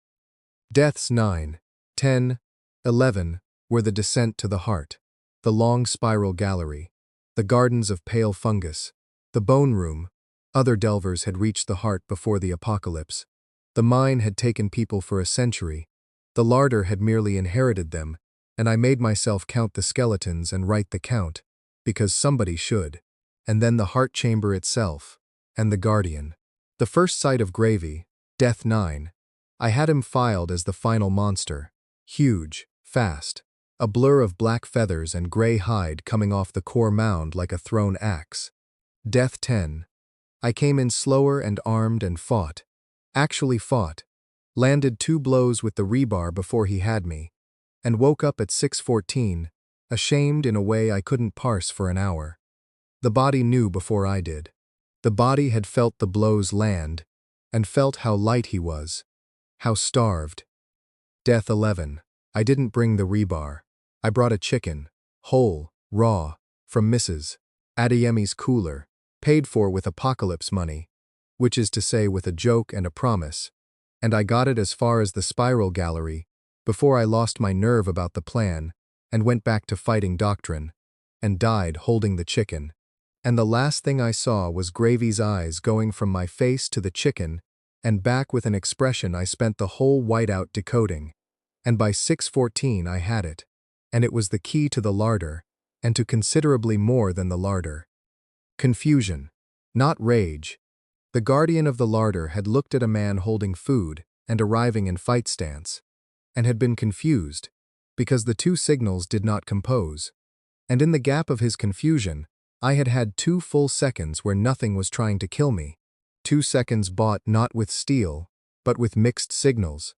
Deaths 9, 10, 11 were the descent to the heart, the long spiral gallery, the gardens of pale fungus, the bone room. Other delvers had reached the heart before the apocalypse. The mine had taken people for a century. The larder had merely inherited them, and I made myself count the skeletons and write the count, because somebody should. And then the heart chamber itself, and the guardian. The first sight of Gravy, Death 9, I had him filed as the final monster. Huge, fast, a blur of black feathers and gray hide coming off the core mound like a thrown axe. Death 10. I came in slower and armed and fought. Actually fought. Landed 2 blows with the rebar before he had me. And woke up at 6:14, ashamed in a way I couldn't parse for an hour. The body knew before I did. The body had felt the blows land, and felt how light he was. How starved. Death 11. I didn't bring the rebar. I brought a chicken, whole, raw, from Mrs. Adeyemi's cooler, paid for with apocalypse money, which is to say with a joke and a promise, and I got it as far as the spiral gallery before I lost my nerve about the plan and went back to fighting doctrine, and died holding the chicken. And the last thing I saw was Gravy's eyes going from my face to the chicken and back with an expression I spent the whole whiteout decoding, and by 6:14 I had it, and it was the key to the larder, and to considerably more than the larder. Confusion. Not rage. The guardian of the larder had looked at a man holding food and arriving in fight stance, and had been confused, because the two signals did not compose. And in the gap of his confusion, I had had 2 full seconds where nothing was trying to kill me. 2 seconds bought not with steel, but with mixed signals.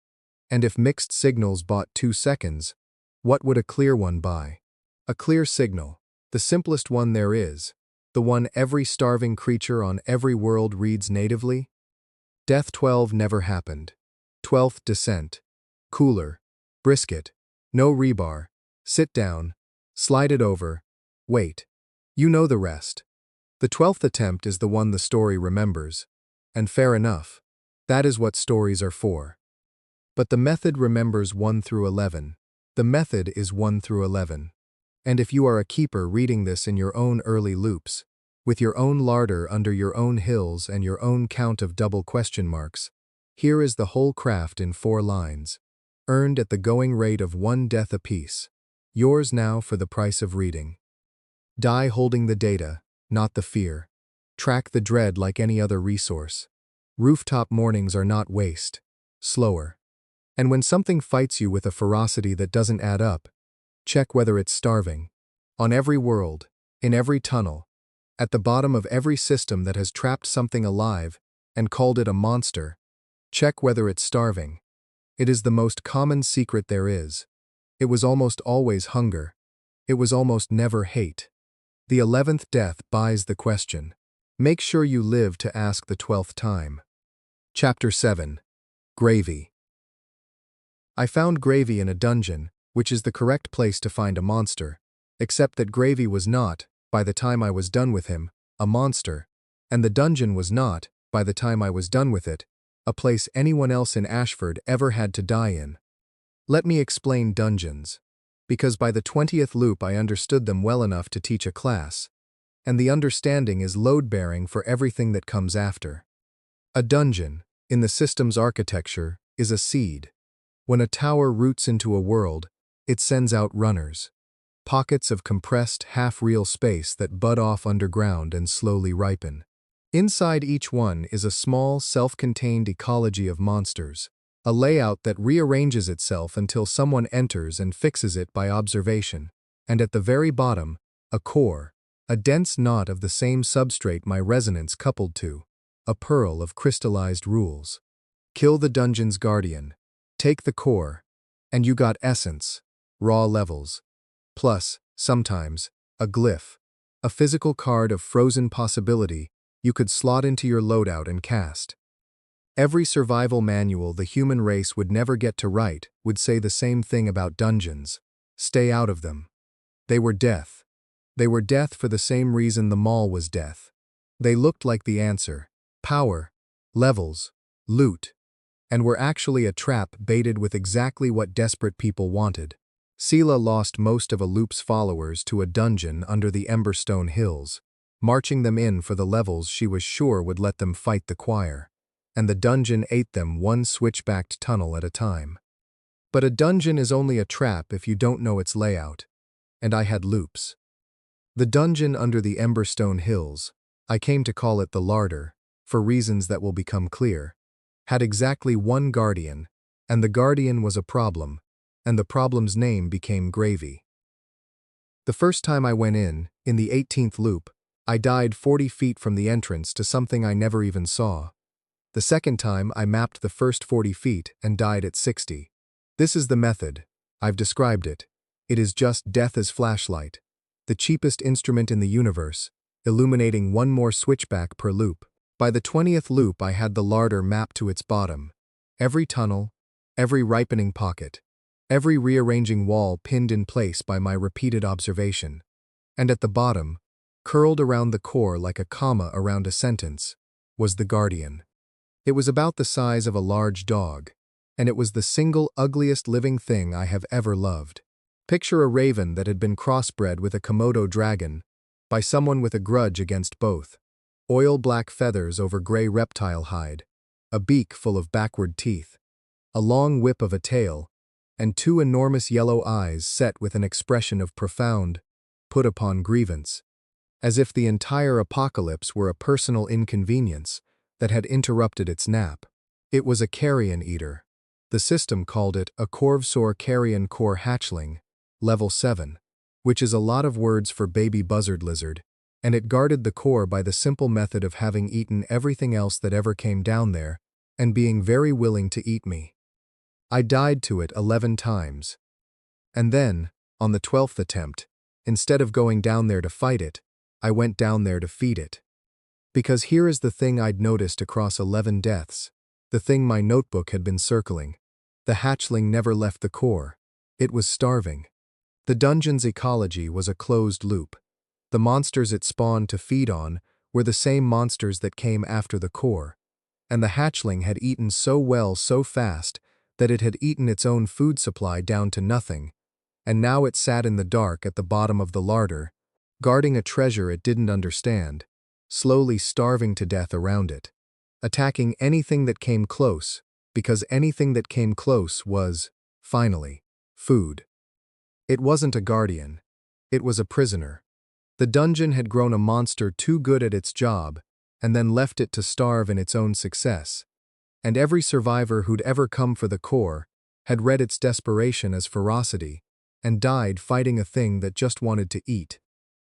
And if mixed signals bought 2 seconds, what would a clear one buy? A clear signal, the simplest one there is, the one every starving creature on every world reads natively? Death 12 never happened. 12th descent. Cooler. Brisket. No rebar. Sit down. Slide it over. Wait. You know the rest. The 12th attempt is the one the story remembers. And fair enough. That is what stories are for. But the method remembers 1 through 11. The method is 1 through 11. And if you are a keeper reading this in your own early loops, with your own larder under your own hills and your own count of double question marks, here is the whole craft in 4 lines, earned at the going rate of 1 death apiece. Yours now for the price of reading. Die holding the data, not the fear. Track the dread like any other resource. Rooftop mornings are not waste. Slower. And when something fights you with a ferocity that doesn't add up, check whether it's starving. On every world, in every tunnel, at the bottom of every system that has trapped something alive and called it a monster, check whether it's starving. It is the most common secret there is. It was almost always hunger. It was almost never hate. The 11th death buys the question. Make sure you live to ask the 12th time. Chapter 7. Gravy. I found Gravy in a dungeon, which is the correct place to find a monster, except that Gravy was not, by the time I was done with him, a monster, and the dungeon was not, by the time I was done with it, a place anyone else in Ashford ever had to die in. Let me explain dungeons, because by the 20th loop I understood them well enough to teach a class, and the understanding is load-bearing for everything that comes after. A dungeon, in the system's architecture, is a seed. When a tower roots into a world, it sends out runners, pockets of compressed, half-real space that bud off underground and slowly ripen. Inside each one is a small, self-contained ecology of monsters, a layout that rearranges itself until someone enters and fixes it by observation, and at the very bottom, a core, a dense knot of the same substrate my resonance coupled to, a pearl of crystallized rules. Kill the dungeon's guardian, take the core, and you got essence, raw levels, plus, sometimes, a glyph, a physical card of frozen possibility you could slot into your loadout and cast. Every survival manual the human race would never get to write would say the same thing about dungeons. Stay out of them. They were death. They were death for the same reason the mall was death. They looked like the answer: power, levels, loot, and were actually a trap baited with exactly what desperate people wanted. Seela lost most of a loop's followers to a dungeon under the Emberstone Hills, marching them in for the levels she was sure would let them fight the choir, and the dungeon ate them one switchbacked tunnel at a time. But a dungeon is only a trap if you don't know its layout, and I had loops. The dungeon under the Emberstone Hills, I came to call it the Larder, for reasons that will become clear, had exactly 1 guardian, and the guardian was a problem, and the problem's name became Gravy. The first time I went in the 18th loop, I died 40 feet from the entrance to something I never even saw. The second time I mapped the first 40 feet and died at 60. This is the method. I've described it. It is just death as flashlight, the cheapest instrument in the universe, illuminating 1 more switchback per loop. By the 20th loop I had the larder mapped to its bottom. Every tunnel, every ripening pocket, every rearranging wall pinned in place by my repeated observation. And at the bottom, curled around the core like a comma around a sentence, was the guardian. It was about the size of a large dog, and it was the single ugliest living thing I have ever loved. Picture a raven that had been crossbred with a Komodo dragon by someone with a grudge against both. Oil-black feathers over gray reptile hide, a beak full of backward teeth, a long whip of a tail, and 2 enormous yellow eyes set with an expression of profound, put-upon grievance. as if the entire apocalypse were a personal inconvenience that had interrupted its nap. It was a carrion eater. The system called it a Corvsaur carrion core hatchling, level 7, which is a lot of words for baby buzzard lizard, and it guarded the core by the simple method of having eaten everything else that ever came down there and being very willing to eat me. I died to it 11 times. And then, on the 12th attempt, instead of going down there to fight it, I went down there to feed it. Because here is the thing I'd noticed across 11 deaths, the thing my notebook had been circling. The hatchling never left the core. It was starving. The dungeon's ecology was a closed loop. The monsters it spawned to feed on were the same monsters that came after the core, and the hatchling had eaten so well so fast that it had eaten its own food supply down to nothing, and now it sat in the dark at the bottom of the larder, guarding a treasure it didn't understand, slowly starving to death around it, attacking anything that came close, because anything that came close was, finally, food. It wasn't a guardian. It was a prisoner. The dungeon had grown a monster too good at its job, and then left it to starve in its own success. And every survivor who'd ever come for the core had read its desperation as ferocity, and died fighting a thing that just wanted to eat.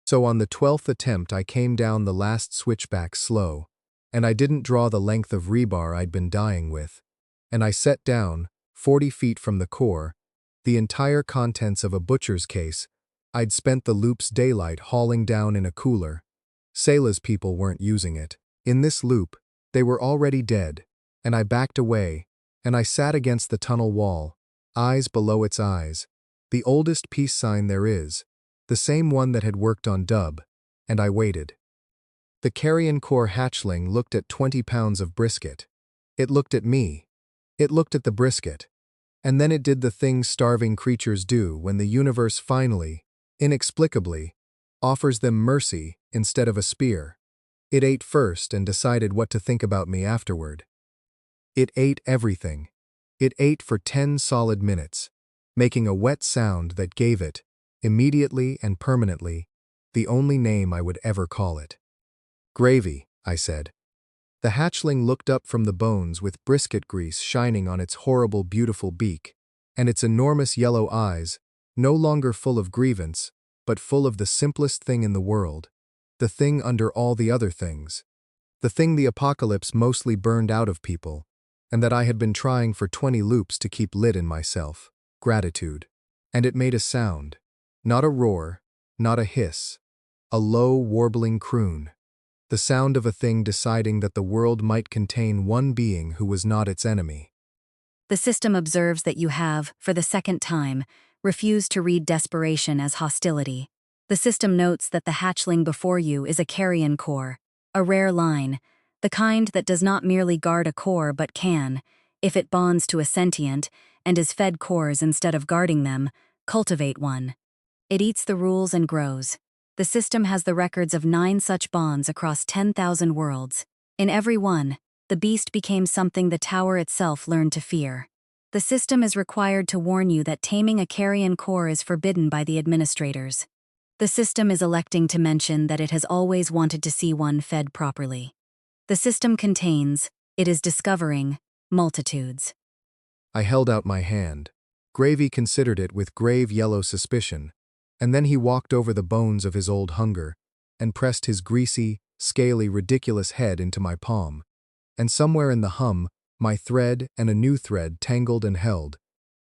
So on the 12th attempt I came down the last switchback slow, and I didn't draw the length of rebar I'd been dying with, and I set down, 40 feet from the core, the entire contents of a butcher's case I'd spent the loop's daylight hauling down in a cooler. Sayla's people weren't using it. In this loop, they were already dead, and I backed away, and I sat against the tunnel wall, eyes below its eyes, the oldest peace sign there is, the same one that had worked on Dub, and I waited. The carrion core hatchling looked at 20 pounds of brisket. It looked at me. It looked at the brisket. And then it did the thing starving creatures do when the universe finally, inexplicably, offers them mercy instead of a spear. It ate first and decided what to think about me afterward. It ate everything. It ate for 10 solid minutes, making a wet sound that gave it, immediately and permanently, the only name I would ever call it. Gravy, I said. The hatchling looked up from the bones with brisket grease shining on its horrible, beautiful beak, and its enormous yellow eyes, no longer full of grievance, but full of the simplest thing in the world, the thing under all the other things, the thing the apocalypse mostly burned out of people, and that I had been trying for 20 loops to keep lit in myself, gratitude. And it made a sound, not a roar, not a hiss, a low, warbling croon. The sound of a thing deciding that the world might contain one being who was not its enemy. The system observes that you have, for the second time, refused to read desperation as hostility. The system notes that the hatchling before you is a carrion core, a rare line, the kind that does not merely guard a core but can, if it bonds to a sentient and is fed cores instead of guarding them, cultivate one. It eats the rules and grows. The system has the records of 9 such bonds across 10,000 worlds. In every one, the beast became something the tower itself learned to fear. The system is required to warn you that taming a carrion core is forbidden by the administrators. The system is electing to mention that it has always wanted to see one fed properly. The system contains, it is discovering, multitudes. I held out my hand. Gravy considered it with grave yellow suspicion, and then he walked over the bones of his old hunger and pressed his greasy, scaly, ridiculous head into my palm. And somewhere in the hum, my thread and a new thread tangled and held,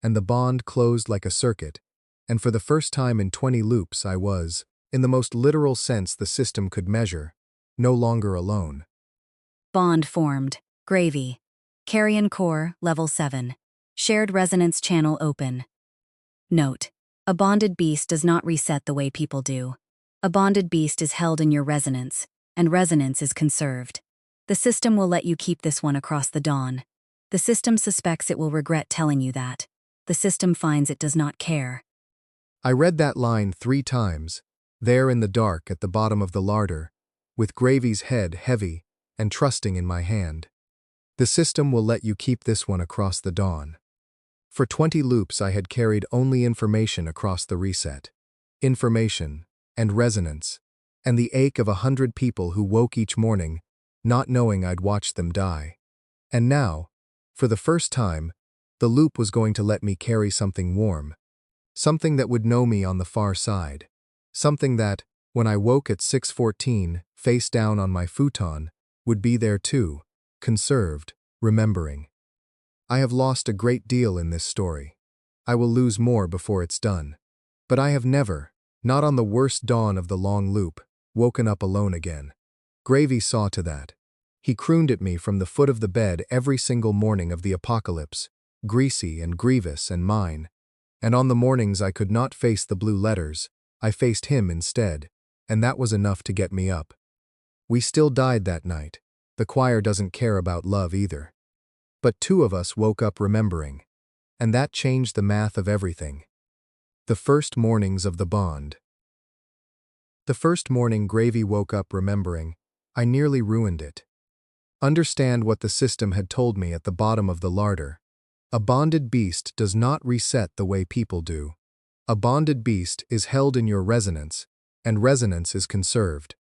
and the bond closed like a circuit, and for the first time in 20 loops I was, in the most literal sense the system could measure, no longer alone. Bond formed. Gravy. Carrion core, level 7. Shared resonance channel open. Note: a bonded beast does not reset the way people do. A bonded beast is held in your resonance, and resonance is conserved. The system will let you keep this one across the dawn. The system suspects it will regret telling you that. The system finds it does not care. I read that line 3 times, there in the dark at the bottom of the larder, with Gravy's head heavy and trusting in my hand. The system will let you keep this one across the dawn. For 20 loops I had carried only information across the reset. Information and resonance. and the ache of 100 people who woke each morning, not knowing I'd watched them die. And now, for the first time, the loop was going to let me carry something warm. Something that would know me on the far side. Something that, when I woke at 6:14, face down on my futon, would be there too, conserved, remembering. I have lost a great deal in this story. I will lose more before it's done. But I have never, not on the worst dawn of the long loop, woken up alone again. Gravy saw to that. He crooned at me from the foot of the bed every single morning of the apocalypse, greasy and grievous and mine. And on the mornings I could not face the blue letters, I faced him instead, and that was enough to get me up. We still died that night. The choir doesn't care about love either. But 2 of us woke up remembering. And that changed the math of everything. The first mornings of the bond. The first morning Gravy woke up remembering, I nearly ruined it. Understand what the system had told me at the bottom of the larder. A bonded beast does not reset the way people do. A bonded beast is held in your resonance, and resonance is conserved.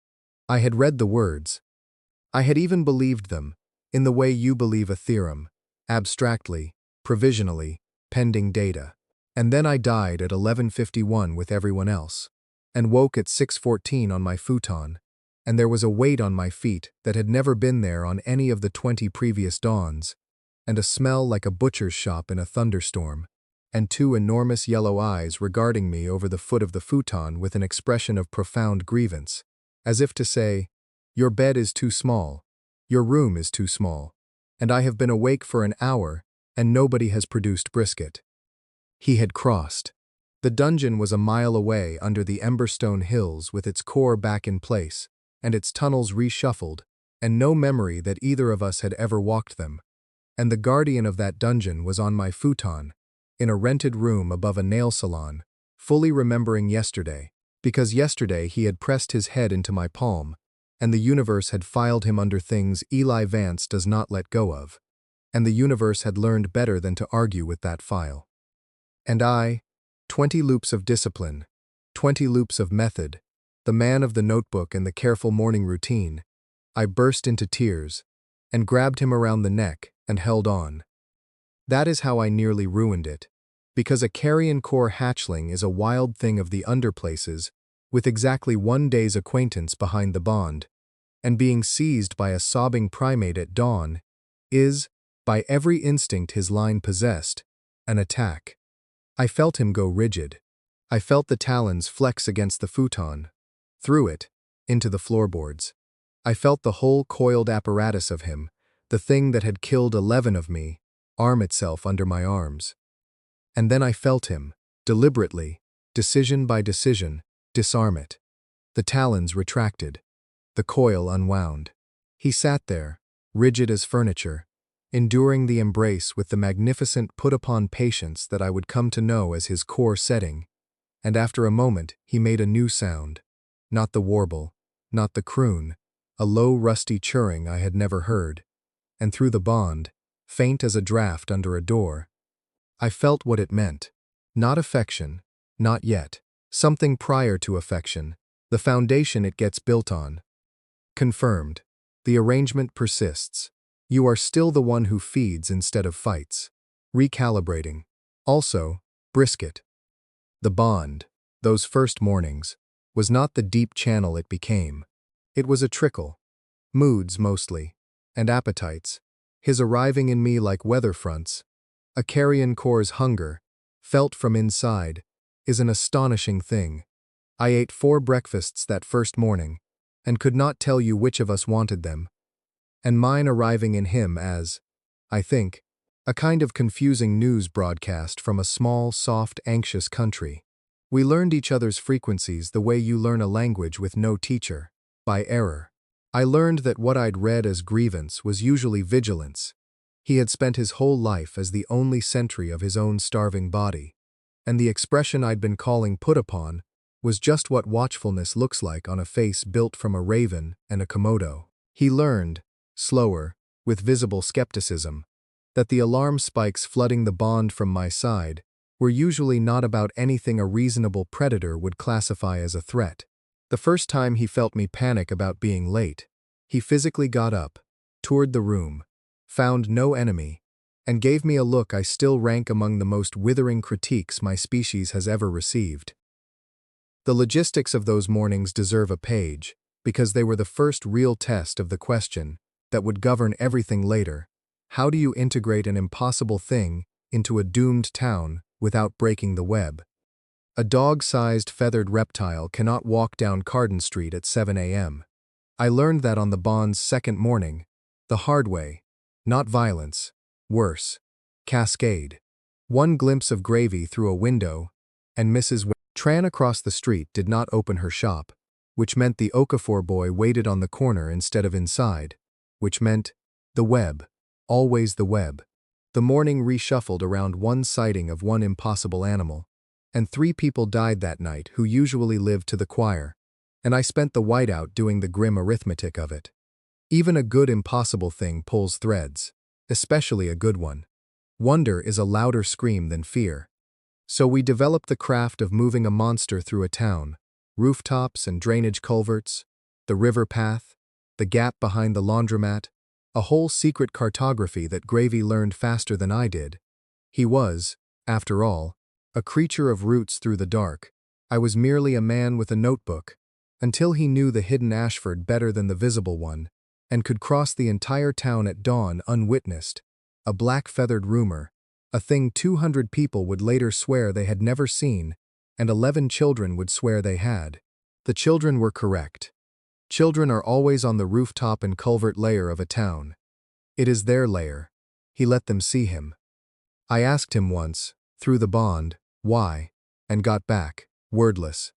I had read the words. I had even believed them, in the way you believe a theorem, abstractly, provisionally, pending data. And then I died at 11:51 with everyone else, and woke at 6:14 on my futon, and there was a weight on my feet that had never been there on any of the 20 previous dawns, and a smell like a butcher's shop in a thunderstorm, and 2 enormous yellow eyes regarding me over the foot of the futon with an expression of profound grievance, as if to say, your bed is too small, your room is too small, and I have been awake for an hour, and nobody has produced brisket. He had crossed. The dungeon was a mile away under the Emberstone Hills with its core back in place, and its tunnels reshuffled, and no memory that either of us had ever walked them. And the guardian of that dungeon was on my futon, in a rented room above a nail salon, fully remembering yesterday, because yesterday he had pressed his head into my palm, and the universe had filed him under things Eli Vance does not let go of, and the universe had learned better than to argue with that file. And I, 20 loops of discipline, 20 loops of method, the man of the notebook and the careful morning routine, I burst into tears, and grabbed him around the neck and held on. That is how I nearly ruined it, because a carrion core hatchling is a wild thing of the underplaces, with exactly 1 day's acquaintance behind the bond, and being seized by a sobbing primate at dawn is, by every instinct his line possessed, an attack. I felt him go rigid. I felt the talons flex against the futon, through it, into the floorboards. I felt the whole coiled apparatus of him, the thing that had killed 11 of me, arm itself under my arms. And then I felt him, deliberately, decision by decision, disarm it. The talons retracted. The coil unwound. He sat there, rigid as furniture, enduring the embrace with the magnificent put-upon patience that I would come to know as his core setting, and after a moment he made a new sound. Not the warble, not the croon, a low rusty churring I had never heard, and through the bond, faint as a draft under a door, I felt what it meant. Not affection, not yet. Something prior to affection, the foundation it gets built on. Confirmed. The arrangement persists. You are still the one who feeds instead of fights. Recalibrating. Also, brisket. The bond, those first mornings, was not the deep channel it became. It was a trickle. Moods mostly. And appetites. His arriving in me like weather fronts. A carrion core's hunger, felt from inside, is an astonishing thing. I ate 4 breakfasts that first morning, and could not tell you which of us wanted them. And mine arriving in him as, I think, a kind of confusing news broadcast from a small, soft, anxious country. We learned each other's frequencies the way you learn a language with no teacher, by error. I learned that what I'd read as grievance was usually vigilance. He had spent his whole life as the only sentry of his own starving body, and the expression I'd been calling put upon was just what watchfulness looks like on a face built from a raven and a Komodo. He learned, slower, with visible skepticism, that the alarm spikes flooding the bond from my side were usually not about anything a reasonable predator would classify as a threat. The first time he felt me panic about being late, he physically got up, toured the room, found no enemy, and gave me a look I still rank among the most withering critiques my species has ever received. The logistics of those mornings deserve a page, because they were the first real test of the question that would govern everything later: how do you integrate an impossible thing into a doomed town without breaking the web? A dog-sized feathered reptile cannot walk down Carden Street at 7 a.m. I learned that on the Bond's second morning, the hard way, not violence, worse, cascade. One glimpse of gravy through a window, and Mrs. Tran across the street did not open her shop, which meant the Okafor boy waited on the corner instead of inside, which meant the web, always the web. The morning reshuffled around one sighting of one impossible animal, and 3 people died that night who usually lived to the choir, and I spent the whiteout doing the grim arithmetic of it. Even a good impossible thing pulls threads, especially a good one. Wonder is a louder scream than fear. So we developed the craft of moving a monster through a town: rooftops and drainage culverts, the river path, the gap behind the laundromat, a whole secret cartography that Gravy learned faster than I did. He was, after all, a creature of roots through the dark. I was merely a man with a notebook, until he knew the hidden Ashford better than the visible one, and could cross the entire town at dawn unwitnessed. A black-feathered rumor, a thing 200 people would later swear they had never seen, and 11 children would swear they had. The children were correct. Children are always on the rooftop and culvert layer of a town. It is their layer. He let them see him. I asked him once, through the bond, why, and got back, wordless.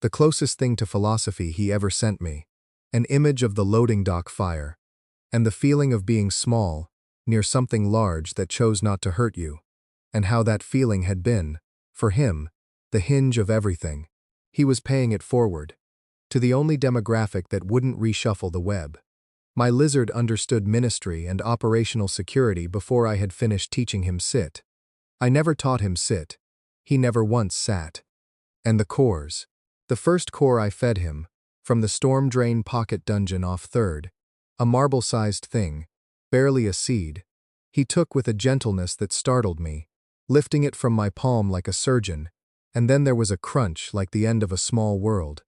The closest thing to philosophy he ever sent me: an image of the loading dock fire, and the feeling of being small, near something large that chose not to hurt you, and how that feeling had been, for him, the hinge of everything. He was paying it forward, to the only demographic that wouldn't reshuffle the web. My lizard understood ministry and operational security before I had finished teaching him sit. I never taught him sit. He never once sat. And the cores. The first core I fed him, from the storm drain pocket dungeon off 3rd, a marble-sized thing, barely a seed, he took with a gentleness that startled me, lifting it from my palm like a surgeon, and then there was a crunch like the end of a small world.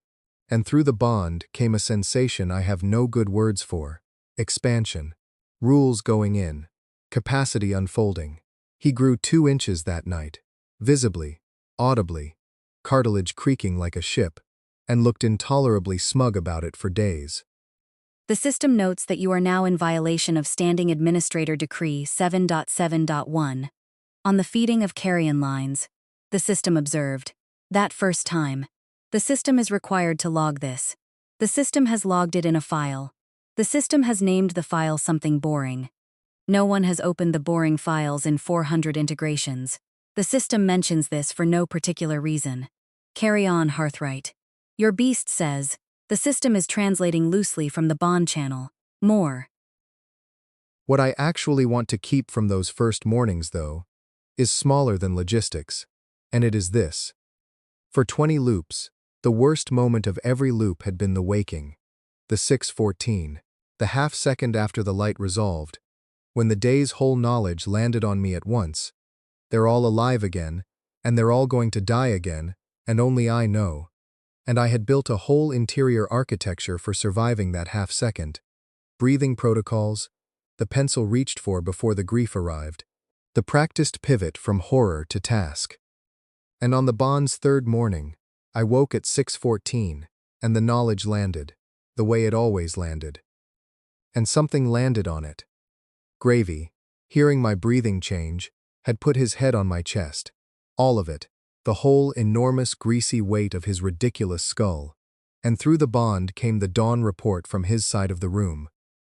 And through the bond came a sensation I have no good words for: expansion. Rules going in. Capacity unfolding. He grew 2 inches that night, visibly, audibly, cartilage creaking like a ship, and looked intolerably smug about it for days. The system notes that you are now in violation of Standing Administrator Decree 7.7.1. On the feeding of carrion lines, the system observed. That first time. The system is required to log this. The system has logged it in a file. The system has named the file something boring. No one has opened the boring files in 400 integrations. The system mentions this for no particular reason. Carry on, Hearthright. Your beast says, the system is translating loosely from the bond channel. More. What I actually want to keep from those first mornings, though, is smaller than logistics, and it is this. For 20 loops, the worst moment of every loop had been the waking, the 6:14, the half-second after the light resolved, when the day's whole knowledge landed on me at once. They're all alive again, and they're all going to die again, and only I know. And I had built a whole interior architecture for surviving that half-second. Breathing protocols, the pencil reached for before the grief arrived, the practiced pivot from horror to task. And on the bond's 3rd morning, I woke at 6:14, and the knowledge landed, the way it always landed. And something landed on it. Gravy, hearing my breathing change, had put his head on my chest. All of it, the whole enormous greasy weight of his ridiculous skull. And through the bond came the dawn report from his side of the room.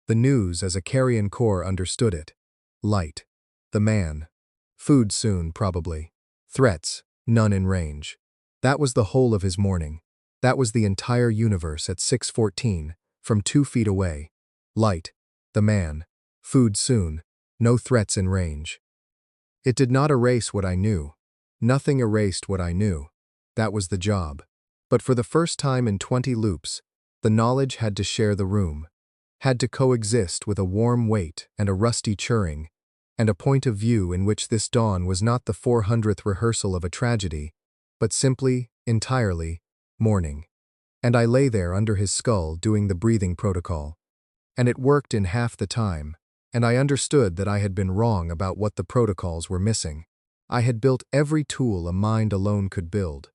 The news as a carrion core understood it. Light. The man. Food soon, probably. Threats. None in range. That was the whole of his morning. That was the entire universe at 6:14, from 2 feet away. Light. The man. Food soon. No threats in range. It did not erase what I knew. Nothing erased what I knew. That was the job. But for the first time in 20 loops, the knowledge had to share the room, had to coexist with a warm weight and a rusty churring, and a point of view in which this dawn was not the 400th rehearsal of a tragedy, but simply, entirely, morning. And I lay there under his skull doing the breathing protocol. And it worked in half the time, and I understood that I had been wrong about what the protocols were missing. I had built every tool a mind alone could build.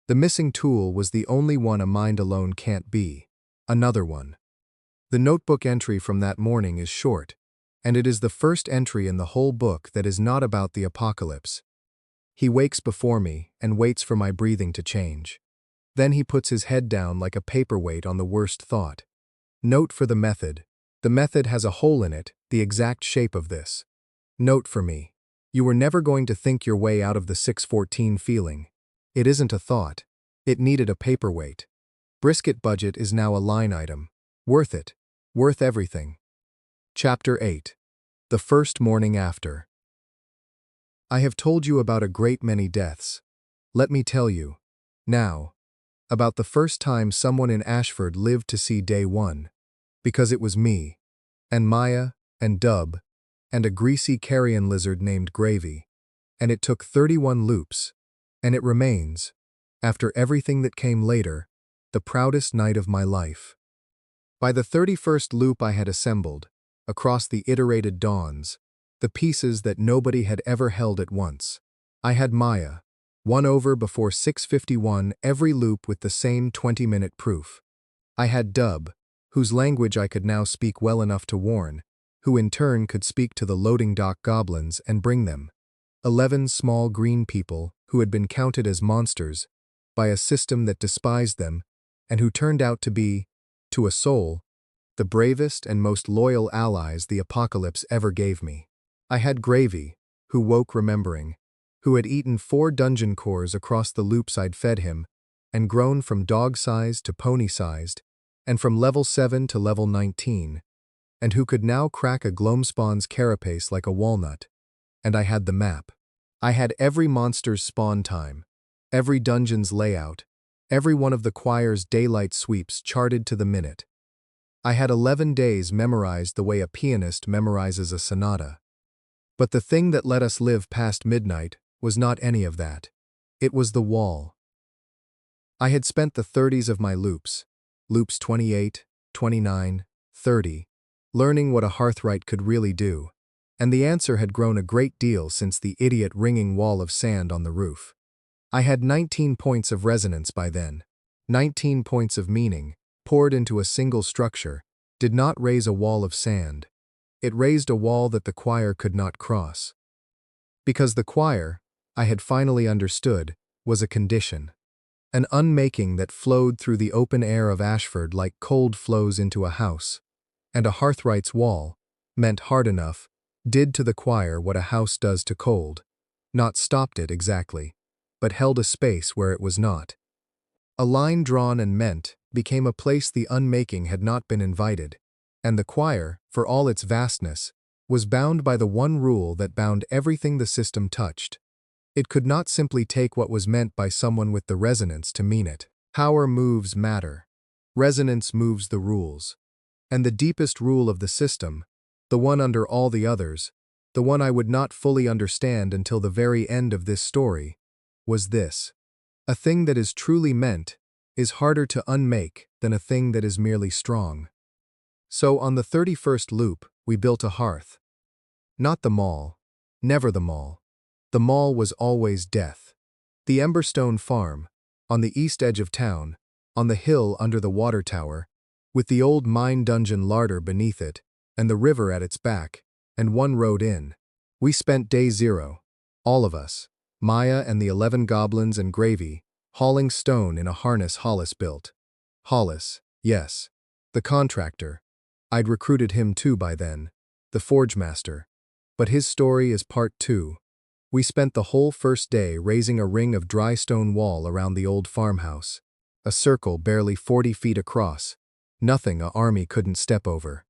The missing tool was the only one a mind alone can't be. Another one. The notebook entry from that morning is short, and it is the first entry in the whole book that is not about the apocalypse. He wakes before me and waits for my breathing to change. Then he puts his head down like a paperweight on the worst thought. Note for the method. The method has a hole in it, the exact shape of this. Note for me. You were never going to think your way out of the 614 feeling. It isn't a thought. It needed a paperweight. Brisket budget is now a line item. Worth it. Worth everything. Chapter 8. The First Morning After. I have told you about a great many deaths. Let me tell you, now, about the first time someone in Ashford lived to see day one. Because it was me, and Maya, and Dub, and a greasy carrion lizard named Gravy. And it took 31 loops, and it remains, after everything that came later, the proudest night of my life. By the 31st loop I had assembled, across the iterated dawns, the pieces that nobody had ever held at once. I had Maya, won over before 6:51 every loop with the same 20-minute proof. I had Dub, whose language I could now speak well enough to warn, who in turn could speak to the loading dock goblins and bring them. 11 small green people who had been counted as monsters by a system that despised them and who turned out to be, to a soul, the bravest and most loyal allies the apocalypse ever gave me. I had Gravy, who woke remembering, who had eaten 4 dungeon cores across the loops I'd fed him and grown from dog-sized to pony-sized and from level 7 to level 19, and who could now crack a Gloamspawn's carapace like a walnut. And I had the map. I had every monster's spawn time, every dungeon's layout, every one of the choir's daylight sweeps charted to the minute. I had 11 days memorized the way a pianist memorizes a sonata. But the thing that let us live past midnight was not any of that. It was the wall. I had spent the 30s of my loops 28, 29, 30, learning what a hearthright could really do, and the answer had grown a great deal since the idiot ringing wall of sand on the roof. I had 19 points of resonance by then. 19 points of meaning, poured into a single structure, did not raise a wall of sand. It raised a wall that the choir could not cross. Because the choir, I had finally understood, was a condition. An unmaking that flowed through the open air of Ashford like cold flows into a house, and a hearthright's wall, meant hard enough, did to the choir what a house does to cold, not stopped it exactly, but held a space where it was not. A line drawn and meant became a place the unmaking had not been invited, and the choir, for all its vastness, was bound by the one rule that bound everything the system touched. It could not simply take what was meant by someone with the resonance to mean it. Power moves matter. Resonance moves the rules. And the deepest rule of the system, the one under all the others, the one I would not fully understand until the very end of this story, was this. A thing that is truly meant is harder to unmake than a thing that is merely strong. So on the 31st loop, we built a hearth. Not the mall. Never the mall. The mall was always death. The Emberstone farm, on the east edge of town, on the hill under the water tower, with the old mine dungeon Larder beneath it, and the river at its back, and one road in. We spent day 0, all of us, Maya and the 11 goblins and Gravy, hauling stone in a harness Hollis built. Hollis, yes, the contractor. I'd recruited him too by then, the forge master. But his story is part 2. We spent the whole first day raising a ring of dry stone wall around the old farmhouse, a circle barely 40 feet across, nothing an army couldn't step over.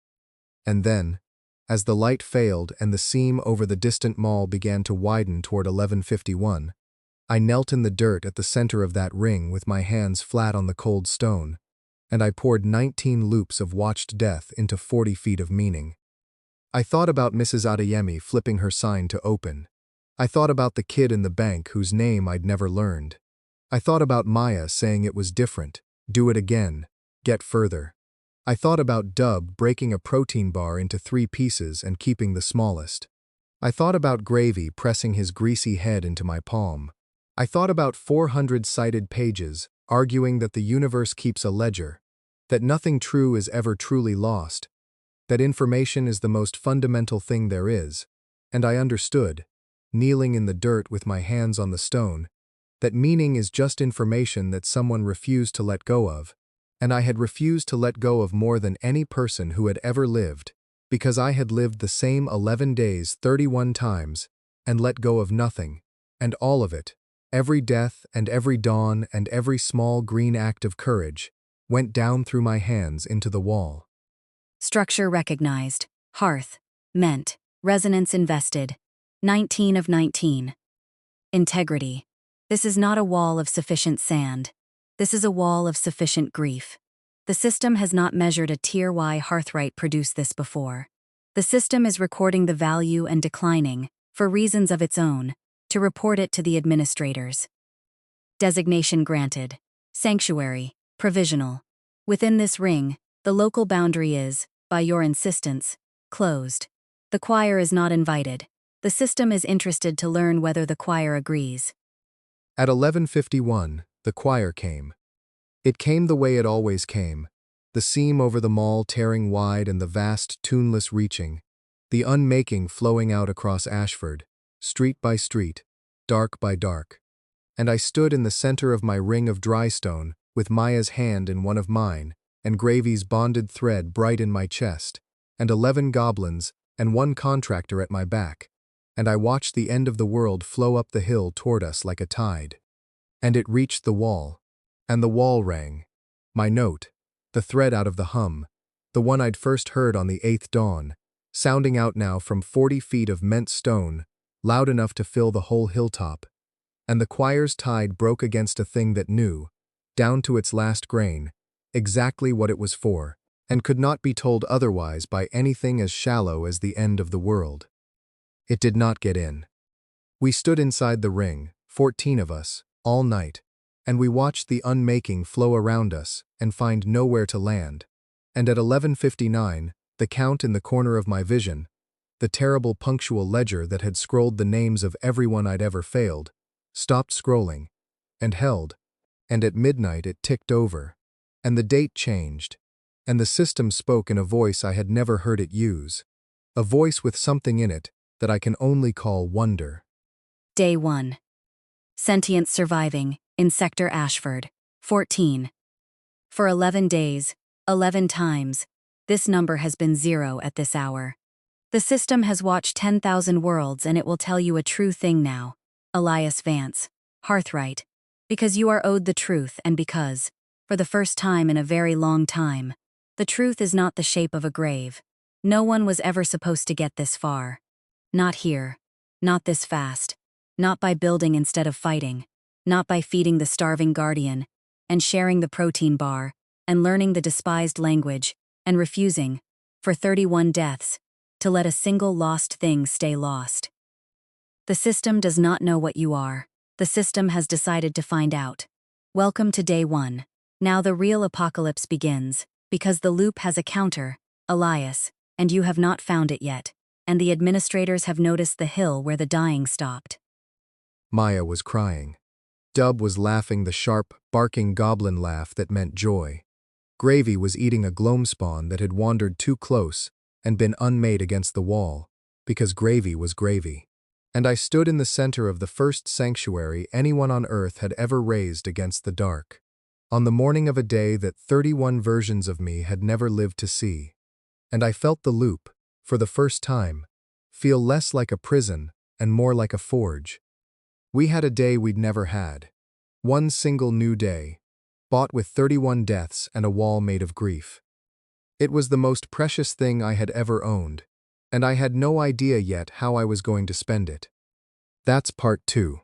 And then, as the light failed and the seam over the distant mall began to widen toward 11:51, I knelt in the dirt at the center of that ring with my hands flat on the cold stone, and I poured 19 loops of watched death into 40 feet of meaning. I thought about Mrs. Adeyemi flipping her sign to open. I thought about the kid in the bank whose name I'd never learned. I thought about Maya saying it was different, do it again, get further. I thought about Dub breaking a protein bar into 3 pieces and keeping the smallest. I thought about Gravy pressing his greasy head into my palm. I thought about 400-sided pages arguing that the universe keeps a ledger, that nothing true is ever truly lost, that information is the most fundamental thing there is, and I understood, kneeling in the dirt with my hands on the stone, that meaning is just information that someone refused to let go of, and I had refused to let go of more than any person who had ever lived, because I had lived the same 11 days 31 times and let go of nothing, and all of it, every death and every dawn and every small green act of courage, went down through my hands into the wall. Structure recognized. Hearth. Meant. Resonance invested. 19 of 19. Integrity. This is not a wall of sufficient sand. This is a wall of sufficient grief. The system has not measured a Tier Y hearthright produce this before. The system is recording the value and declining, for reasons of its own, to report it to the administrators. Designation granted. Sanctuary. Provisional. Within this ring, the local boundary is, by your insistence, closed. The choir is not invited. The system is interested to learn whether the choir agrees. At 11:51, the choir came. It came the way it always came, the seam over the mall tearing wide and the vast tuneless reaching, the unmaking flowing out across Ashford, street by street, dark by dark. And I stood in the center of my ring of dry stone, with Maya's hand in one of mine, and Gravy's bonded thread bright in my chest, and 11 goblins and 1 contractor at my back, and I watched the end of the world flow up the hill toward us like a tide. And it reached the wall, and the wall rang. My note, the thread out of the hum, the one I'd first heard on the 8th dawn, sounding out now from 40 feet of mint stone, loud enough to fill the whole hilltop. And the choir's tide broke against a thing that knew, down to its last grain, exactly what it was for, and could not be told otherwise by anything as shallow as the end of the world. It did not get in. We stood inside the ring, 14 of us, all night, and we watched the unmaking flow around us and find nowhere to land. And at 11:59, the count in the corner of my vision, the terrible punctual ledger that had scrolled the names of everyone I'd ever failed, stopped scrolling, and held, and at midnight it ticked over, and the date changed, and the system spoke in a voice I had never heard it use, a voice with something in it that I can only call wonder. Day 1. Sentient surviving, in Sector Ashford, 14. For 11 days, 11 times, this number has been 0 at this hour. The system has watched 10,000 worlds and it will tell you a true thing now. Elias Vance, Hearthright. Because you are owed the truth and because, for the first time in a very long time, the truth is not the shape of a grave. No one was ever supposed to get this far. Not here. Not this fast. Not by building instead of fighting. Not by feeding the starving guardian, and sharing the protein bar, and learning the despised language, and refusing, for 31 deaths, to let a single lost thing stay lost. The system does not know what you are. The system has decided to find out. Welcome to Day 1. Now the real apocalypse begins, because the loop has a counter, Elias, and you have not found it yet, and the administrators have noticed the hill where the dying stopped. Maya was crying. Dub was laughing the sharp, barking goblin laugh that meant joy. Gravy was eating a gloamspawn that had wandered too close and been unmade against the wall, because gravy was gravy. And I stood in the center of the first sanctuary anyone on earth had ever raised against the dark, on the morning of a day that 31 versions of me had never lived to see. And I felt the loop, for the first time, feel less like a prison and more like a forge. We had a day we'd never had. One single new day, bought with 31 deaths and a wall made of grief. It was the most precious thing I had ever owned, and I had no idea yet how I was going to spend it. That's part 2.